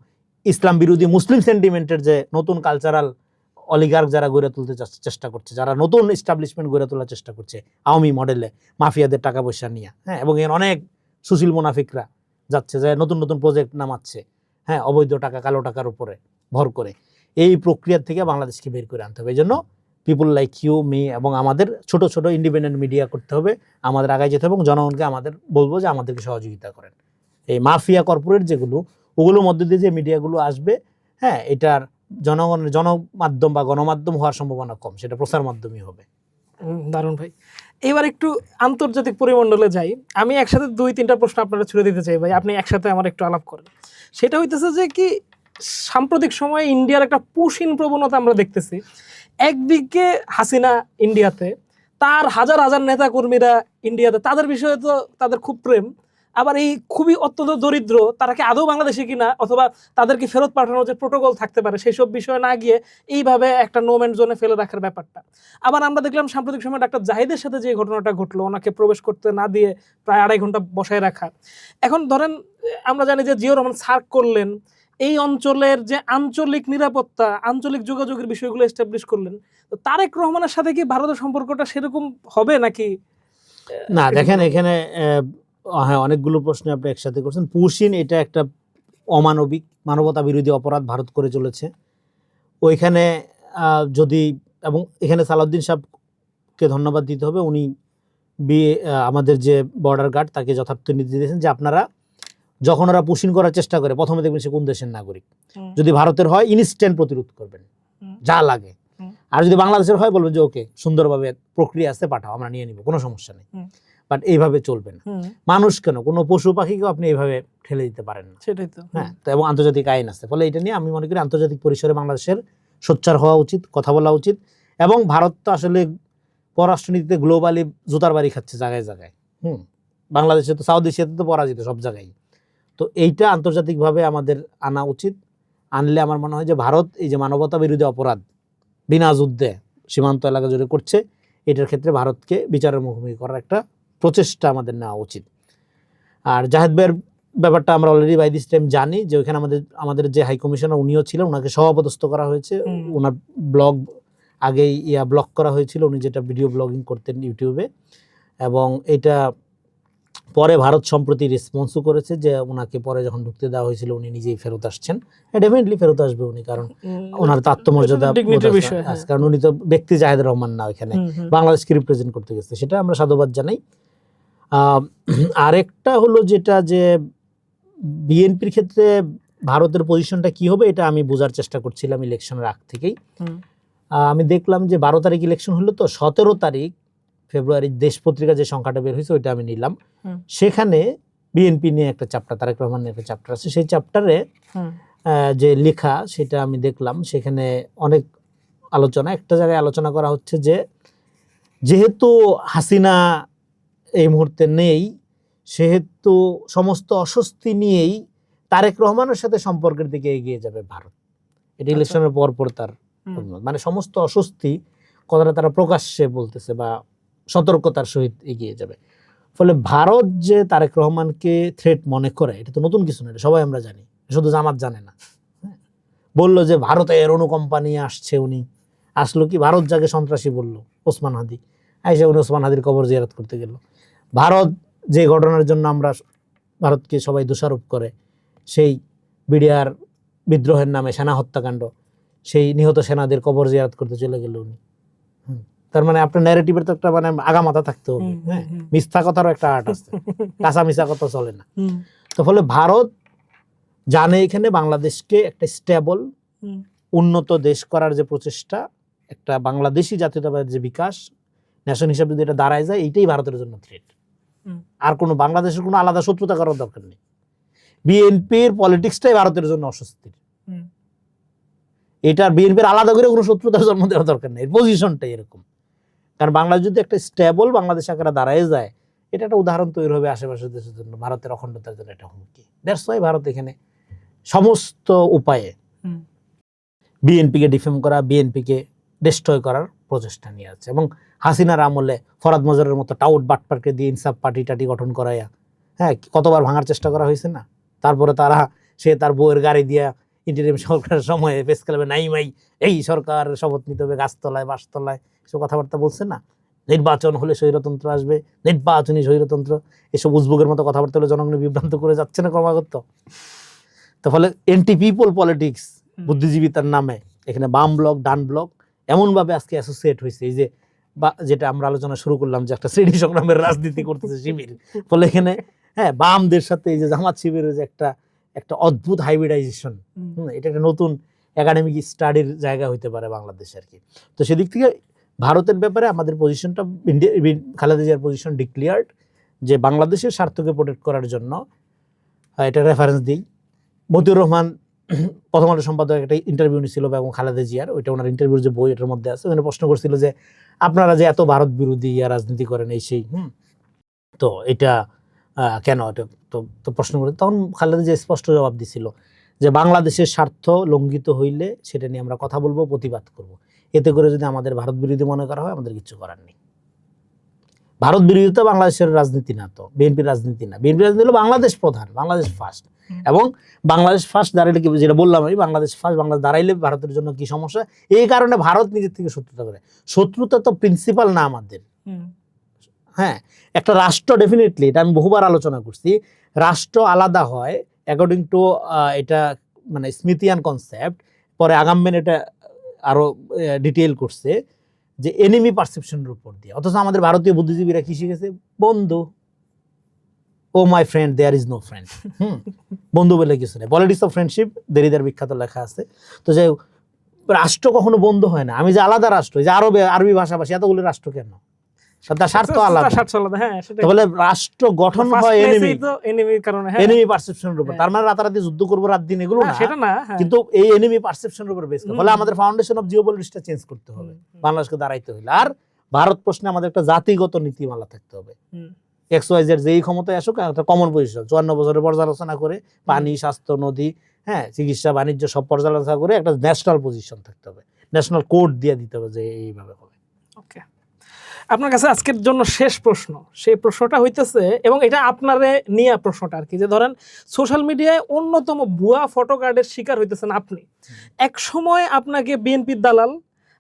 ইসলাম বিরোধী মুসলিম সেন্টিমেন্টের যে নতুন কালচারাল অলিগার্ক যারা গড়ে তুলতে চেষ্টা করছে, যারা নতুন এস্টাবলিশমেন্ট গড়ে তোলার চেষ্টা করছে আওয়ামী মডেলে, মাফিয়াদের টাকা পয়সা নিয়ে, হ্যাঁ, এবং এর অনেক সুশীল মুনাফিকরা যাচ্ছে, যে নতুন নতুন প্রজেক্ট নামাচ্ছে, হ্যাঁ, অবৈধ টাকা, কালো টাকার উপরে ভর করে। এই প্রক্রিয়া থেকে বাংলাদেশকে বের করে আনতে হবে। এই জন্য পিপুল লাইক ইউ, মি এবং আমাদের ছোট ছোট ইন্ডিপেন্ডেন্ট মিডিয়া করতে হবে, আমাদের আগায় যেতে হবে, এবং জনগণকে আমাদের বলবো যে আমাদেরকে সহযোগিতা করেন। এই মাফিয়া কর্পোরেট যেগুলো, ওগুলোর মধ্যে দিয়ে যে মিডিয়াগুলো আসবে, হ্যাঁ, এটার জনগণের জনমাধ্যম বা গণমাধ্যম হওয়ার সম্ভাবনা কম, সেটা প্রচার মাধ্যমই হবে। দারুণ ভাই। এবার একটু আন্তর্জাতিক পরিমণ্ডলে যাই। আমি একসাথে 2-3টা প্রশ্ন আপনারা ছুড়ে দিতে চাই ভাই, আপনি একসাথে আমার একটু আলাপ করেন। সেটা হইতেছে যে কি সাম্প্রতিক সময়ে ইন্ডিয়ার একটা পুশিন প্রবণতা আমরা দেখতেছি। একদিকে হাসিনা ইন্ডিয়াতে, তার হাজার হাজার নেতা কর্মীরা ইন্ডিয়াতে, তাদের বিষয়ে তো তাদের খুব প্রেম। আবার এই খুবই অত্যন্ত দরিদ্র, তারা কি আদৌ বাংলাদেশি কিনা, অথবা তাদেরকে ফেরত পাঠানোর যে প্রোটোকল থাকতে পারে সেই সব বিষয়ে না গিয়ে এইভাবে একটা নো ম্যান জোনে ফেলে রাখার ব্যাপারটা। আবার আমরা দেখলাম সাম্প্রতিক সময় ডাক্তার জাহিদের সাথে যে ঘটনাটা ঘটলো, ওনাকে প্রবেশ করতে না দিয়ে প্রায় 2.5 ঘন্টা বসায় রাখা। এখন ধরেন আমরা জানি যে জিয়াউর রহমান সার্ক করলেন, এই অঞ্চলের যে আঞ্চলিক নিরাপত্তা, আঞ্চলিক যোগাযোগের বিষয়গুলো এস্টাবলিশ করলেন। তো তারেক রহমানের সাথে কি ভারতের সম্পর্কটা সেরকম হবে নাকি? না দেখেন, এখানে হ্যাঁ অনেকগুলো প্রশ্ন আপনি একসাথে করছেন। পুশিন এটা একটা অমানবিক, মানবতা বিরোধী অপরাধ ভারত করে চলেছে। ওইখানে যদি, এবং এখানে সালাউদ্দিন সাহেবকে ধন্যবাদ দিতে হবে, উনি আমাদের যে বর্ডার গার্ড তাকে যথার্থ নীতি দিয়েছেন যে আপনারা যখন ওরা পুশিন করার চেষ্টা করে প্রথমে দেখবেন সে কোন দেশের নাগরিক। যদি ভারতের হয় ইনস্ট্যান্ট প্রতিরোধ করবেন যা লাগে, আর যদি বাংলাদেশের হয় বলবেন যে ওকে সুন্দরভাবে প্রক্রিয়া আছে পাঠাও, আমরা নিয়ে নিব, কোনো সমস্যা নেই। বাট এইভাবে চলবে না। মানুষ কেন, কোনো পশু পাখিকেও আপনি এইভাবে ঠেলে দিতে পারেন না। সেটাই তো। হ্যাঁ, তো এবং আন্তর্জাতিক আইন আছে, ফলে এটা নিয়ে আমি মনে করি আন্তর্জাতিক পরিসরে বাংলাদেশের সোচ্চার হওয়া উচিত, কথা বলা উচিত। এবং ভারত তো আসলে পররাষ্ট্রনীতিতে গ্লোবালি জুতার বাড়ি খাচ্ছে জায়গায় জায়গায়। বাংলাদেশে তো, সাউথ এশিয়াতে তো পরাজিত সব জায়গায়। তো এইটা আন্তর্জাতিকভাবে আমাদের আনা উচিত। আনলে আমার মনে হয় যে ভারত এই যে মানবতা বিরোধী অপরাধ বিনা যুদ্ধে সীমান্ত এলাকা জুড়ে করছে, এটার ক্ষেত্রে ভারতকে বিচারের মুখোমুখি করার একটা প্রচেষ্টা আমাদের নেওয়া উচিত। আর জাহেদ ভাইয়ের ব্যাপারটা আমরা অলরেডি বাই দিস টাইম জানি যে ওইখানে আমাদের যে হাই কমিশনার উনিও ছিলেন, ওনাকে সভাপদস্থ করা হয়েছে। ওনার ব্লগ আগেই ব্লক করা হয়েছিল, উনি যেটা ভিডিও ব্লগিং করতেন ইউটিউবে, এবং এটা পরে ভারত সম্প্রতি রেসপন্সও করেছে যে ওনাকে পরে যখন ঢুকতে দেওয়া হয়েছিল উনি নিজেই ফেরত আসছেন। ডেফিনেটলি ফেরত আসবে উনি, কারণ ওনার তো আত্মমর্যাদা, কারণ উনি তো ব্যক্তি জাহেদ রহমান না, ওইখানে বাংলাদেশকে রিপ্রেজেন্ট করতে গেছে, সেটা আমরা সাধুবাদ জানাই। আরেকটা হলো যেটা যে বিএনপির ক্ষেত্রে ভারতের পজিশনটা কি হবে, এটা আমি বোঝার চেষ্টা করছিলাম ইলেকশনের আগ থেকেই। আমি দেখলাম যে 12 তারিখ ইলেকশন হলো, তো 17 তারিখ ফেব্রুয়ারি দেশ পত্রিকা যে সংখ্যাটা বের হয়েছে ওইটা আমি নিলাম। সেখানে বিএনপি নিয়ে একটা চ্যাপ্টার, তারেক রহমান নিয়ে একটা চ্যাপ্টার আছে। সেই চ্যাপ্টারে যে লেখা সেটা আমি দেখলাম, সেখানে অনেক আলোচনা, একটা জায়গায় আলোচনা করা হচ্ছে যে যেহেতু হাসিনা এই মুহূর্তে নেই, সেহেতু সমস্ত অস্বস্তি নিয়েই তারেক রহমানের সাথে সম্পর্কের দিকে এগিয়ে যাবে ভারত। এটা ইলেকশনের পর তার মানে সমস্ত অস্বস্তি কথাটা তারা প্রকাশ্যে বলতেছে বা সতর্কতার সহিত এগিয়ে যাবে। ফলে ভারত যে তারেক রহমানকে থ্রেট মনে করে, এটা তো নতুন কিছু না, এটা সবাই আমরা জানি, শুধু জামাত জানে না। বললো যে ভারতের অনু কোম্পানি আসছে, উনি আসলো কি, ভারত যাকে সন্ত্রাসী বললো ওসমান হাদি, আইসা উনি ওসমান হাদির কবর জিয়ারত করতে গেল। ভারত যে ঘটনার জন্য আমরা ভারতকে সবাই দোষারোপ করে, সেই বিডিআর বিদ্রোহের নামে সেনা হত্যাকাণ্ড, সেই নিহত সেনাদের কবর জিয়ারত করতে চলে গেল উনি। তার মানে আপনার ন্যারেটিভের তো একটা মানে আগামাথা থাকতে হবে। হ্যাঁ, মিথ্যা কথারও একটা আর্ট আছে, কাঁচা মিথ্যা কথা চলে না। তো ফলে ভারত জানে এখানে বাংলাদেশকে একটা স্টেবল উন্নত দেশ করার যে প্রচেষ্টা, একটা বাংলাদেশি জাতীয়তাবাদের যে বিকাশ, ন্যাশন হিসাবে যদি এটা দাঁড়ায় যায়, এইটাই ভারতের জন্য থ্রেট। আর কোনো বাংলাদেশের কোনো আলাদা শত্রুতা করার দরকার নেই। বিএনপির পলিটিক্সটাই ভারতের জন্য অস্বস্তির, এটার বিএনপির আলাদা করে কোনো শত্রুতার জন্ম দেওয়ার দরকার নেই, পজিশনটাই এরকম। কারণ বাংলাদেশ যদি একটা স্টেবল বাংলাদেশ আকারে দাঁড়ায় যায়, এটা একটা উদাহরণ তৈরি হবে আশেপাশের দেশের জন্য, ভারতের অখণ্ডতার জন্য একটা হুমকি। দ্যাটস ওয়াই ভারত এখানে সমস্ত উপায়ে বিএনপিকে ডিফেম করা, বিএনপিকে ডিস্ট্রয় করার প্রচেষ্টা নিয়ে আছে। এবং হাসিনার আমলে ফরাদ মজরের মতো টাউট বাটপারকে দিয়ে ইনসাফ পার্টি টাটি গঠন করাইয়া, হ্যাঁ, কতবার ভাঙার চেষ্টা করা হয়েছে না। তারপরে সে তার বউয়ের গাড়ি দিয়া ইন্টারিম সরকারের সময়ে প্রেস ক্লাবে নাইমাই এই সরকার শপথ নিতে হবে, গাছতলায় বাসতলায় এসব কথাবার্তা বলছে না। নির্বাচন হলে স্বৈরতন্ত্র আসবে, নির্বাচনী স্বৈরতন্ত্র, এসব উজবুকের মতো কথাবার্তা হলে জনগণের বিভ্রান্ত করে যাচ্ছে না ক্রমাগত। তো ফলে এন্টি পিপল পলিটিক্স, বুদ্ধিজীবিতার নামে এখানে বাম ব্লক ডান ব্লক এমনভাবে আজকে অ্যাসোসিয়েট হয়েছে, এই যে যেটা আমরা আলোচনা শুরু করলাম যে একটা শ্রেণী সংগ্রামের রাজনীতি করতেছে শিবির। ফলে এখানে হ্যাঁ বামদের সাথে এই যে জামাত শিবিরের যে একটা অদ্ভুত হাইব্রিডাইজেশন, এটা একটা নতুন একাডেমিক স্টাডির জায়গা হইতে পারে বাংলাদেশ আর কি। তো সেদিক থেকে ভারতের ব্যাপারে আমাদের পজিশনটা, খালেদা জিয়ার পজিশন ডিক্লিয়ার্ড যে বাংলাদেশের স্বার্থকে প্রোটেক্ট করার জন্য। এটা রেফারেন্স দিই, মতিউর রহমান প্রথম আলো সম্পাদক একটা ইন্টারভিউ নিয়েছিল এবং খালেদা জিয়ার, ওইটা ওনার ইন্টারভিউর যে বই এটার মধ্যে আছে, ওখানে প্রশ্ন করছিল যে আপনারা যে এত ভারত বিরোধী রাজনীতি করেন এই সেই, তো এটা কেন, এটা তো প্রশ্ন করে তখন খালেদা জিয়া স্পষ্ট জবাব দিছিল যে বাংলাদেশের স্বার্থ লঙ্ঘিত হইলে সেটা নিয়ে আমরা কথা বলবো, প্রতিবাদ করব, এতে করে যদি আমাদের ভারত বিরোধী মনে করা হয় আমাদের কিছু করার নেই। ভারত বিরোধিতা বাংলাদেশের রাজনীতি না, তো বিএনপির রাজনীতি না, বিএনপির রাজনীতি হলো বাংলাদেশ প্রধান, বাংলাদেশ ফার্স্ট, এবং বাংলাদেশ ফার্স্ট দাঁড়াইলে কি, যেটা বললাম আমি, বাংলাদেশ ফার্স্ট, বাংলাদেশ দাঁড়াইলে ভারতের জন্য কি সমস্যা, এই কারণে ভারত নিজের থেকে শত্রুতা করে। শত্রুতা তো প্রিন্সিপাল না আমাদের, হ্যাঁ, একটা রাষ্ট্র ডেফিনেটলি, এটা আমি বহুবার আলোচনা করছি, রাষ্ট্র আলাদা হয় অ্যাকর্ডিং টু এটা মানে স্মিথিয়ান কনসেপ্ট, পরে আগামবেন এটা আরো ডিটেইল করছে যে এনিমি পারসেপশনের উপর দিয়ে। অথচ আমাদের ভারতীয় বুদ্ধিজীবীরা কি শিখেছে, বন্ধু, oh my friend there is no friend, বন্ধু বলে কিছু নেই, পলিটিক্স অফ ফ্রেন্ডশিপ দেরিদার বিখ্যাত লেখা আছে। তো যাই হোক, রাষ্ট্র কখনো বন্ধু হয় না, আমি যে আলাদা রাষ্ট্র, যে আরবি ভাষাভাষী এতগুলো রাষ্ট্র কেন, তার স্বার্থ আলাদা, বলে রাষ্ট্র গঠন হয় এনিমি পারসেপশনের উপর। তার মানে রাতারাতি যুদ্ধ করবো রাত দিন এগুলো না, কিন্তু এই এনিমি পারসেপশনের উপর বেস করে। ফলে আমাদের ফাউন্ডেশন অফ জিওপলিটিক্সটা চেঞ্জ করতে হবে বাংলাদেশকে দাঁড়াইতে হইলে। আর ভারত প্রশ্নে আমাদের একটা জাতিগত নীতিমালা থাকতে হবে। XYZ যেই ক্ষমতায় আসুক, একটা কমন পজিশন 54 বছরের পর্যালোচনা করে, পানি, স্বাস্থ্য, নদী, চিকিৎসা, বাণিজ্য সব পর্যালোচনা করে একটা ন্যাশনাল পজিশন থাকতে হবে, ন্যাশনাল কোড দিয়ে দিতে হবে যে এইভাবে হবে। ওকে, আপনার কাছে আজকের জন্য শেষ প্রশ্ন, সেই প্রশ্নটা হইতেছে, এবং এটা আপনারে নিয়ে প্রশ্নটা আর কি, যে ধরেন সোশ্যাল মিডিয়ায় অন্যতম ভুয়া ফটো কার্ডের শিকার হইতেছেন আপনি। এক সময় আপনাকে বিএনপির দালাল,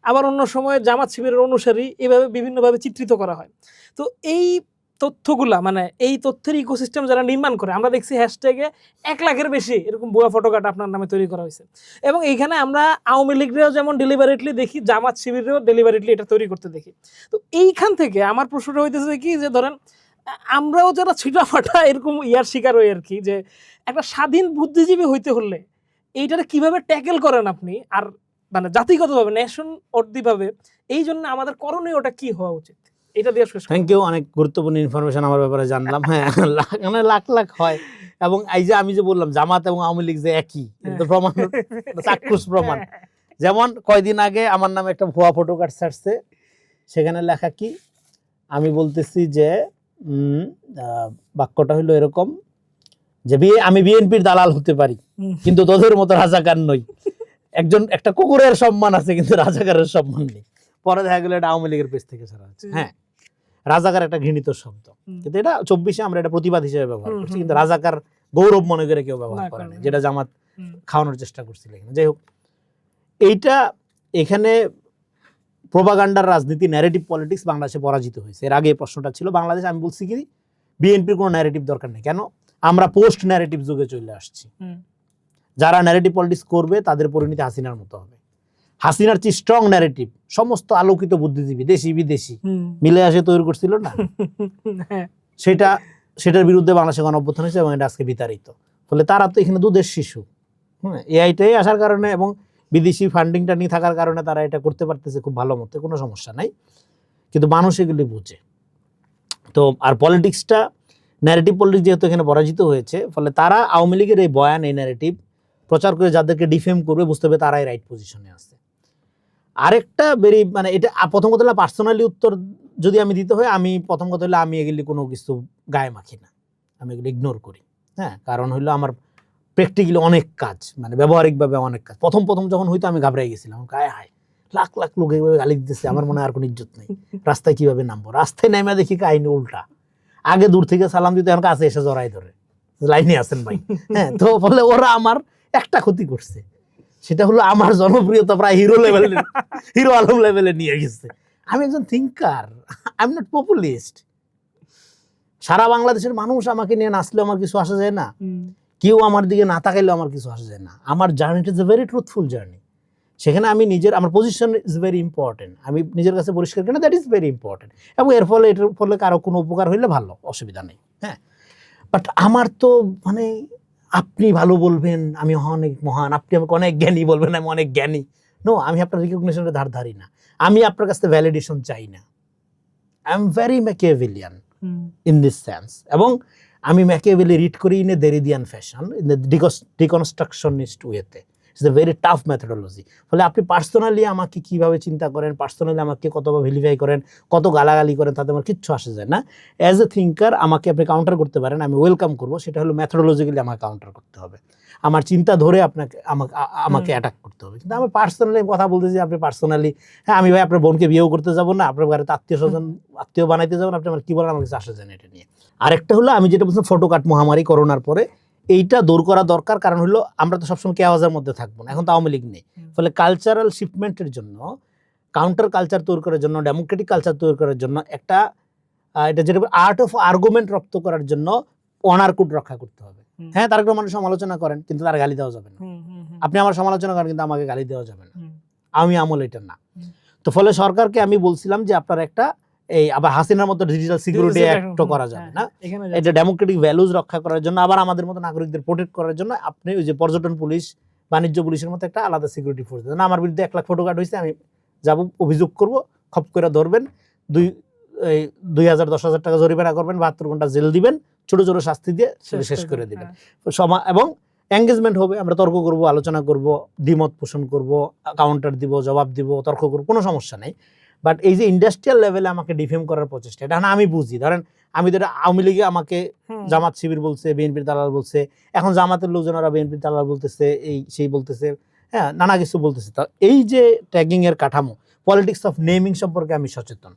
আবার অন্য সময় জামাত শিবিরের অনুসারী, এইভাবে বিভিন্নভাবে চিত্রিত করা হয়। তো এই তথ্যগুলা, মানে এই তথ্যের ইকোসিস্টেম যারা নির্মাণ করে, আমরা দেখছি হ্যাশট্যাগে 1 লাখের বেশি এরকম ভুয়া ফটো কার্ড আপনার নামে তৈরি করা হয়েছে। এবং এইখানে আমরা আওয়ামী লীগরেও যেমন ডেলিভারেটলি দেখি, জামাত শিবিরেও ডেলিভারেটলি এটা তৈরি করতে দেখি। তো এইখান থেকে আমার প্রশ্নটা হইতেছে কি, যে ধরেন আমরাও যারা ছিটাফাটা এরকম ইয়ার শিকার হই আর কি, যে একটা স্বাধীন বুদ্ধিজীবী হইতে হলে এইটারে কিভাবে ট্যাকেল করেন আপনি, আর মানে জাতিগতভাবে, ন্যাশন অর্থীভাবে, এই জন্য আমাদের করণীয়টা কি হওয়া উচিত, এটা দিয়ে শেষ। থ্যাংক ইউ, অনেক গুরুত্বপূর্ণ ইনফরমেশন আমার ব্যাপারে জানলাম। হ্যাঁ, মানে লাখ লাখ হয়, এবং এই যে আমি যে বললাম জামাত এবং আওয়ামী লীগ যে একই, কিন্তু প্রমাণ, চাক্ষুষ প্রমাণ। যেমন কয়দিন আগে আমার নামে একটা ভুয়া ফটো কার্ড ছাড়ছে, সেখানে লেখা কি, আমি বলতেছি যে বাক্যটা হইলো এরকম যে আমি বিএনপির দালাল হতে পারি, কিন্তু তোদের মতো রাজাকার নই। একটা কুকুরের সম্মান আছে, কিন্তু রাজাকারের সম্মান নেই। পরে দেখা গেল এটা আওয়ামী লীগের পেজ থেকে ছাড়া হচ্ছে। হ্যাঁ, রাজাকার একটা ঘৃণিত শব্দ, কিন্তু এটা 24-এ আমরা এটা প্রতিবাদ হিসেবে ব্যবহার করছি, কিন্তু রাজাকার গৌরব মনে করে কেউ ব্যবহার করে না, যেটা জামাত খাওয়ানোর চেষ্টা করছিল এখানে। যাই হোক, এইটা এখানে প্রোপাগান্ডার রাজনীতি, ন্যারেটিভ পলিটিক্স বাংলাদেশে পরাজিত হয়েছে। এর আগে এই প্রশ্নটা ছিল বাংলাদেশে, আমি বলছি কি বিএনপির কোনো ন্যারেটিভ দরকার নেই। কেন? আমরা পোস্ট ন্যারেটিভ যুগে চলে আসছি। যারা ন্যারেটিভ পলিটিক্স করবে তাদের পরিণতি হাসিনার মতো হবে। হাসিনার চেয়ে স্ট্রং ন্যারেটিভ সমস্ত আলোকিত বুদ্ধিজীবী দেশি বিদেশি মিলে আসে তৈরি করছিল না, সেটার বিরুদ্ধে বাংলাদেশে গণঅভ্যুত্থান হয়েছে, এবং এটা আজকে বিতাড়িত। ফলে তারা তো এখানে দুধের শিশু। এআইটাই আসার কারণে এবং বিদেশি ফান্ডিংটা নিয়ে থাকার কারণে তারা এটা করতে পারতেছে খুব ভালো মতো, কোনো সমস্যা নাই, কিন্তু মানুষ এগুলি বুঝে। তো আর পলিটিক্সটা, ন্যারেটিভ পলিটিক্স যেহেতু এখানে পরাজিত হয়েছে, ফলে তারা আওয়ামী লীগের এই বয়ান, এই ন্যারেটিভ প্রচার করে যাদেরকে ডিফেম করবে, বুঝতে হবে তারাই রাইট পজিশনে আছে। আরেকটা মানে এটা প্রথম কথা হলো পার্সোনালি উত্তর যদি আমি দিতে হয়, আমি প্রথম কথা হলো আমি এগুলি কোনো কিছু গায়ে মাখি না, আমি এগুলি ইগনোর করি। হ্যাঁ, কারণ হলো আমার প্র্যাকটিক্যালি অনেক কাজ, মানে ব্যবহারিকভাবে অনেক কাজ। প্রথম যখন হয়তো আমি ঘাবড়াই গেছিলাম, গায়ে হায় লাখ লাখ লোক এইভাবে গালি দিতেছে, আমার মনে আর কোনো ইজ্জত নেই, রাস্তায় কিভাবে নামবো, রাস্তায় নেমে দেখি কাহিনী উল্টা, আগে দূর থেকে সালাম দিতে, এখন কাছে এসে জড়াই ধরে, লাইনে আছেন ভাই। হ্যাঁ, তো ফলে ওরা আমার একটা ক্ষতি করছে, সেটা হলো আমার জনপ্রিয়তা প্রায় হিরো আলম লেভেলে নিয়ে গেছে। আমি একজন thinker, I am not populist. সারা বাংলাদেশের মানুষ আমাকে নিয়ে নাচলেও আমার কিছু আসা যায় না, কেউ আমার দিকে না তাকাইলেও আমার কিছু আসা যায় না। আমার জার্নিটা is a very truthful journey. সেখানে আমি আমার পজিশন ইজ ভেরি ইম্পর্টেন্ট, আমি নিজের কাছে পরিষ্কার করি, দ্যাট ইজ ভেরি ইম্পর্টেন্ট। এবং এর ফলে কারো কোনো উপকার হইলে ভালো, অসুবিধা নেই। হ্যাঁ, বাট আমার তো মানে আপনি ভালো বলবেন আমি অনেক মহান, আপনি আমাকে অনেক জ্ঞানী বলবেন আমি অনেক জ্ঞানী। নো, আমি আপনার রিকগনিশনের ধার ধারি না, আমি আপনার কাছ থেকে ভ্যালিডেশন চাই না। I am very Machiavellian in this sense, এবং আমি ম্যাকিয়াভেলি রিড করি in a Derridean fashion, in the deconstructionist ওয়েতে। It's a very tough methodology. ফলে আপনি পার্সোনালি আমাকে কিভাবে চিন্তা করেন, পার্সোনালি আমাকে কতভাবে ভেলিফাই করেন, কত গালাগালি করেন, তাতে আমার কিচ্ছু আসে যায় না। অ্যাজ এ থিঙ্কার আমাকে আপনি কাউন্টার করতে পারেন, আমি ওয়েলকাম করবো। সেটা হলো মেথোডোলজিক্যালি আমাকে কাউন্টার করতে হবে, আমার চিন্তা ধরে আপনাকে আমাকে অ্যাটাক করতে হবে। কিন্তু আমি পার্সোনালি কথা বলতেছি, আপনি পার্সোনালি, হ্যাঁ আমি ভাই আপনার বোনকে বিয়েও করতে যাবো না, আপনার বাড়িতে আত্মীয় স্বজন আত্মীয় বানাইতে যাবেন, আপনি আমার কি বলেন আমার কাছে আসে যায় না এটা নিয়ে। আরেকটা হলো আমি যেটা বলছিলাম ফটোকাট মহামারী করোনার পরে, এইটা দূর করা দরকার। কারণ হলো আমরা তো সবসময় কেওয়াজের মধ্যে থাকবো না, এখন তো আওয়ামী লীগ নেই। ফলে কালচারাল শিফটমেন্টের জন্য, কাউন্টার কালচার তৈরি করার জন্য, ডেমোক্রেটিক কালচার তৈরি করার জন্য, একটা এটা যেটা আর্ট অফ আর্গুমেন্ট রপ্ত করার জন্য অনার কোড রক্ষা করতে হবে। হ্যাঁ, তার একটা মানুষ সমালোচনা করেন কিন্তু তার গালি দেওয়া যাবে না। আপনি আমার সমালোচনা করেন কিন্তু আমাকে গালি দেওয়া যাবে না। আমি আমল এটা না। তো ফলে সরকারকে আমি বলছিলাম যে আপনার একটা এই আবার হাসিনার মতো ডিজিটাল সিকিউরিটি অ্যাক্ট করা যাবে না, এটা ডেমোক্রেটিক ভ্যালুজ রক্ষা করার জন্য, আবার আমাদের মতো নাগরিকদের প্রোটেক্ট করার জন্য আপনি ওই যে পর্যটন পুলিশ, বাণিজ্য পুলিশের মতো একটা আলাদা সিকিউরিটি ফোর্স দেন। আমার বিরুদ্ধে 1 লাখ ফটোকার্ড হয়েছে, আমি যাব অভিযোগ করব, খপ করে ধরবেন, 2,000 10,000 টাকা জরিমানা করবেন, 72 ঘন্টা জেল দিবেন, ছোট ছোট শাস্তি দিয়ে শেষ করে দিবেন। এবং এঙ্গেজমেন্ট হবে, আমরা তর্ক করব, আলোচনা করব, দ্বিমত পোষণ করব, কাউন্টার দিব, জবাব দিব, তর্ক করব, কোনো সমস্যা নেই। বাট এই যে ইন্ডাস্ট্রিয়াল লেভেলে আমাকে ডিফেম করার প্রচেষ্টা, এটা না আমি বুঝি। ধরেন আমি তো এটা আওয়ামী লীগে আমাকে জামাত শিবির বলছে, বিএনপির দালাল বলছে, এখন জামাতের লোকজনেরা বিএনপির দালাল বলতেছে, এই সেই বলতেছে, হ্যাঁ নানা কিছু বলতেছে। তো এই যে ট্যাগিং এর কাঠামো, পলিটিক্স অফ নেমিং সম্পর্কে আমি সচেতন।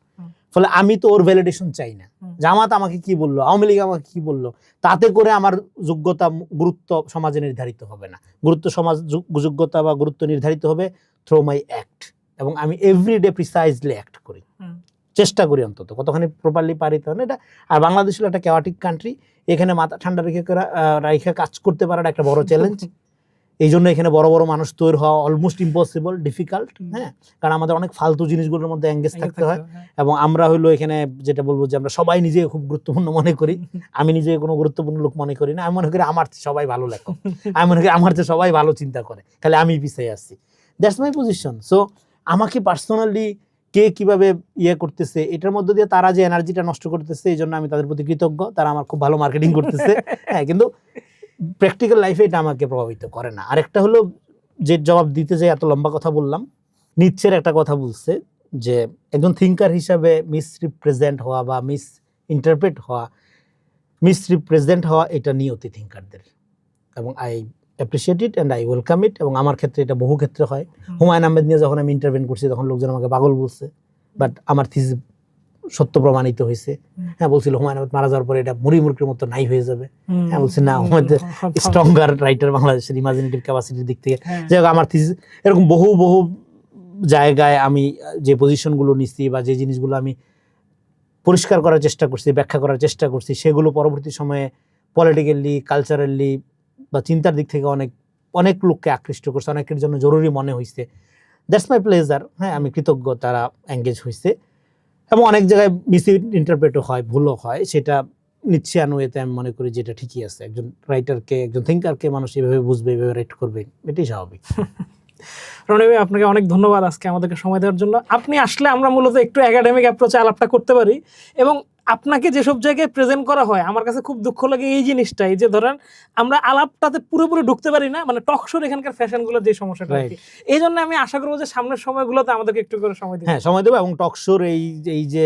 ফলে আমি তো ওর ভ্যালিডেশন চাই না। জামাত আমাকে কি বললো, আওয়ামী লীগ আমাকে কি বললো, তাতে করে আমার যোগ্যতা গুরুত্ব সমাজে নির্ধারিত হবে না। যোগ্যতা বা গুরুত্ব নির্ধারিত হবে থ্রু মাই অ্যাক্ট, এবং আমি এভরিডে প্রিসাইজলি অ্যাক্ট করি, চেষ্টা করি অন্তত কতখানি প্রপারলি পারি তা না এটা। আর বাংলাদেশ হলো একটা কেওয়াটিক কান্ট্রি, এখানে মাথা ঠান্ডা রেখে কাজ করতে পারাটা একটা বড় চ্যালেঞ্জ। এই জন্য এখানে বড় বড় মানুষ তৈরি হওয়া অলমোস্ট ইম্পসিবল, ডিফিকাল্ট। হ্যাঁ, কারণ আমাদের অনেক ফালতু জিনিসগুলোর মধ্যে এঙ্গেজ থাকতে হয়। এবং আমরা হলো এখানে যেটা বলবো যে আমরা সবাই নিজে খুব গুরুত্বপূর্ণ মনে করি। আমি নিজে কোনো গুরুত্বপূর্ণ লোক মনে করি না। আমি মনে করি আমার সবাই ভালো লেখক, আমি মনে করি আমার সবাই ভালো চিন্তা করে, খালি আমি পিছিয়ে আসছি। That's my position. সো আমাকে পার্সোনালি কে কিভাবে ইয়ে করতেছে, এটার মধ্যে দিয়ে তারা যে এনার্জিটা নষ্ট করতেছে, এই জন্য আমি তাদের প্রতি কৃতজ্ঞ। তারা আমার খুব ভালো মার্কেটিং করতেছে। হ্যাঁ, কিন্তু প্র্যাকটিক্যাল লাইফে এটা আমাকে প্রভাবিত করে না। আরেকটা হলো যে জবাব দিতে যাই এত লম্বা কথা বললাম, নিচ্ছের একটা কথা বলছে যে একজন থিঙ্কার হিসাবে মিসরিপ্রেজেন্ট হওয়া বা মিসরিপ্রেজেন্ট হওয়া এটা নিয়তি থিঙ্কারদের, এবং I appreciate it and I welcome ইট। এবং আমার ক্ষেত্রে এটা বহু ক্ষেত্রে হয়। হুমায়ুন আহমেদ নিয়ে যখন আমি ইন্টারভেন করছি তখন লোকজন আমাকে পাগল বলছে, বাট আমার থিসিস সত্য প্রমাণিত হয়েছে। হ্যাঁ, বলছিল হুমায়ুন আহমেদ মারা যাওয়ার পরে এটা মুড়ির মতো নাই হয়ে যাবে। হ্যাঁ, বলছে না, আমাদের স্ট্রঙ্গার রাইটার বাংলাদেশের ইমাজিনেটিভ ক্যাপাসিটির দিক থেকে। যাই হোক, আমার থিসিস এরকম বহু জায়গায় আমি যে পজিশনগুলো নিচ্ছি বা যে জিনিসগুলো আমি পরিষ্কার করার চেষ্টা করছি, ব্যাখ্যা করার চেষ্টা করছি, সেগুলো পরবর্তী সময়ে পলিটিক্যালি, কালচারালি বা চিন্তার দিক থেকে অনেক লোককে আকৃষ্ট করছে, অনেকের জন্য জরুরি মনে হয়েছে। That's my pleasure. হ্যাঁ, আমি কৃতজ্ঞ তারা এঙ্গেজ হয়েছে। এবং অনেক জায়গায় মিসইন্টারপ্রেটও হয়, ভুলও হয়, সেটা নিচ্ছে আনুয়েতে আমি মনে করি যেটা ঠিকই আছে। একজন রাইটারকে, একজন থিঙ্কারকে মানুষ এভাবে বুঝবে, এভাবে রাইট করবে, এটাই স্বাভাবিক। রনি ভাই, আপনাকে অনেক ধন্যবাদ আজকে আমাদেরকে সময় দেওয়ার জন্য। আপনি আসলে আমরা মূলত একটু একাডেমিক অ্যাপ্রোচে আলাপটা করতে পারি, এবং আপনাকে যেসব জায়গায় প্রেজেন্ট করা হয় আমার কাছে খুব দুঃখ লাগে এই জিনিসটাই, যে ধরেন আমরা আলাপটাতে পুরোপুরি ঢুকতে পারি না, মানে টক শোর এখানকার ফ্যাশনগুলোর যে সমস্যাটা। এই জন্য আমি আশা করবো যে সামনের সময়গুলোতে আমাদেরকে একটু করে সময় দেবো। হ্যাঁ, সময় দেবো। এবং টক শোর এই যে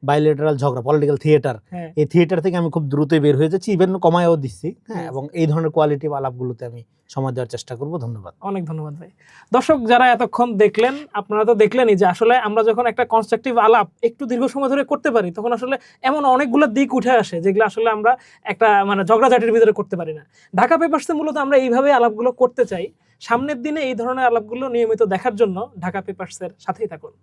বাইলেটারাল ঝগড়া, পলিটিক্যাল থিয়েটার, এই থিয়েটার থেকে আমি খুব দ্রুতই বের হয়ে যাচ্ছি, ইভেন কমায়ও দিচ্ছি। হ্যাঁ, এবং এই ধরনের কোয়ালিটিভ আলাপগুলোতে আমি সময় দেওয়ার চেষ্টা করব। ধন্যবাদ, অনেক ধন্যবাদ ভাই। দর্শক যারা এতক্ষণ দেখলেন, আপনারা তো দেখলেনই যে আসলে আমরা যখন একটা কনস্ট্রাকটিভ আলাপ একটু দীর্ঘ সময় ধরে করতে পারি, তখন আসলে এমন অনেকগুলো দিক উঠে আসে যেগুলো আসলে আমরা একটা মানে ঝগড়াঝাটির ভিতরে করতে পারি না। ঢাকা পেপারসে মূলত আমরা এইভাবে আলাপগুলো করতে চাই। সামনের দিনে এই ধরনের আলাপগুলো নিয়মিত দেখার জন্য ঢাকা পেপারসের সাথেই থাকুন।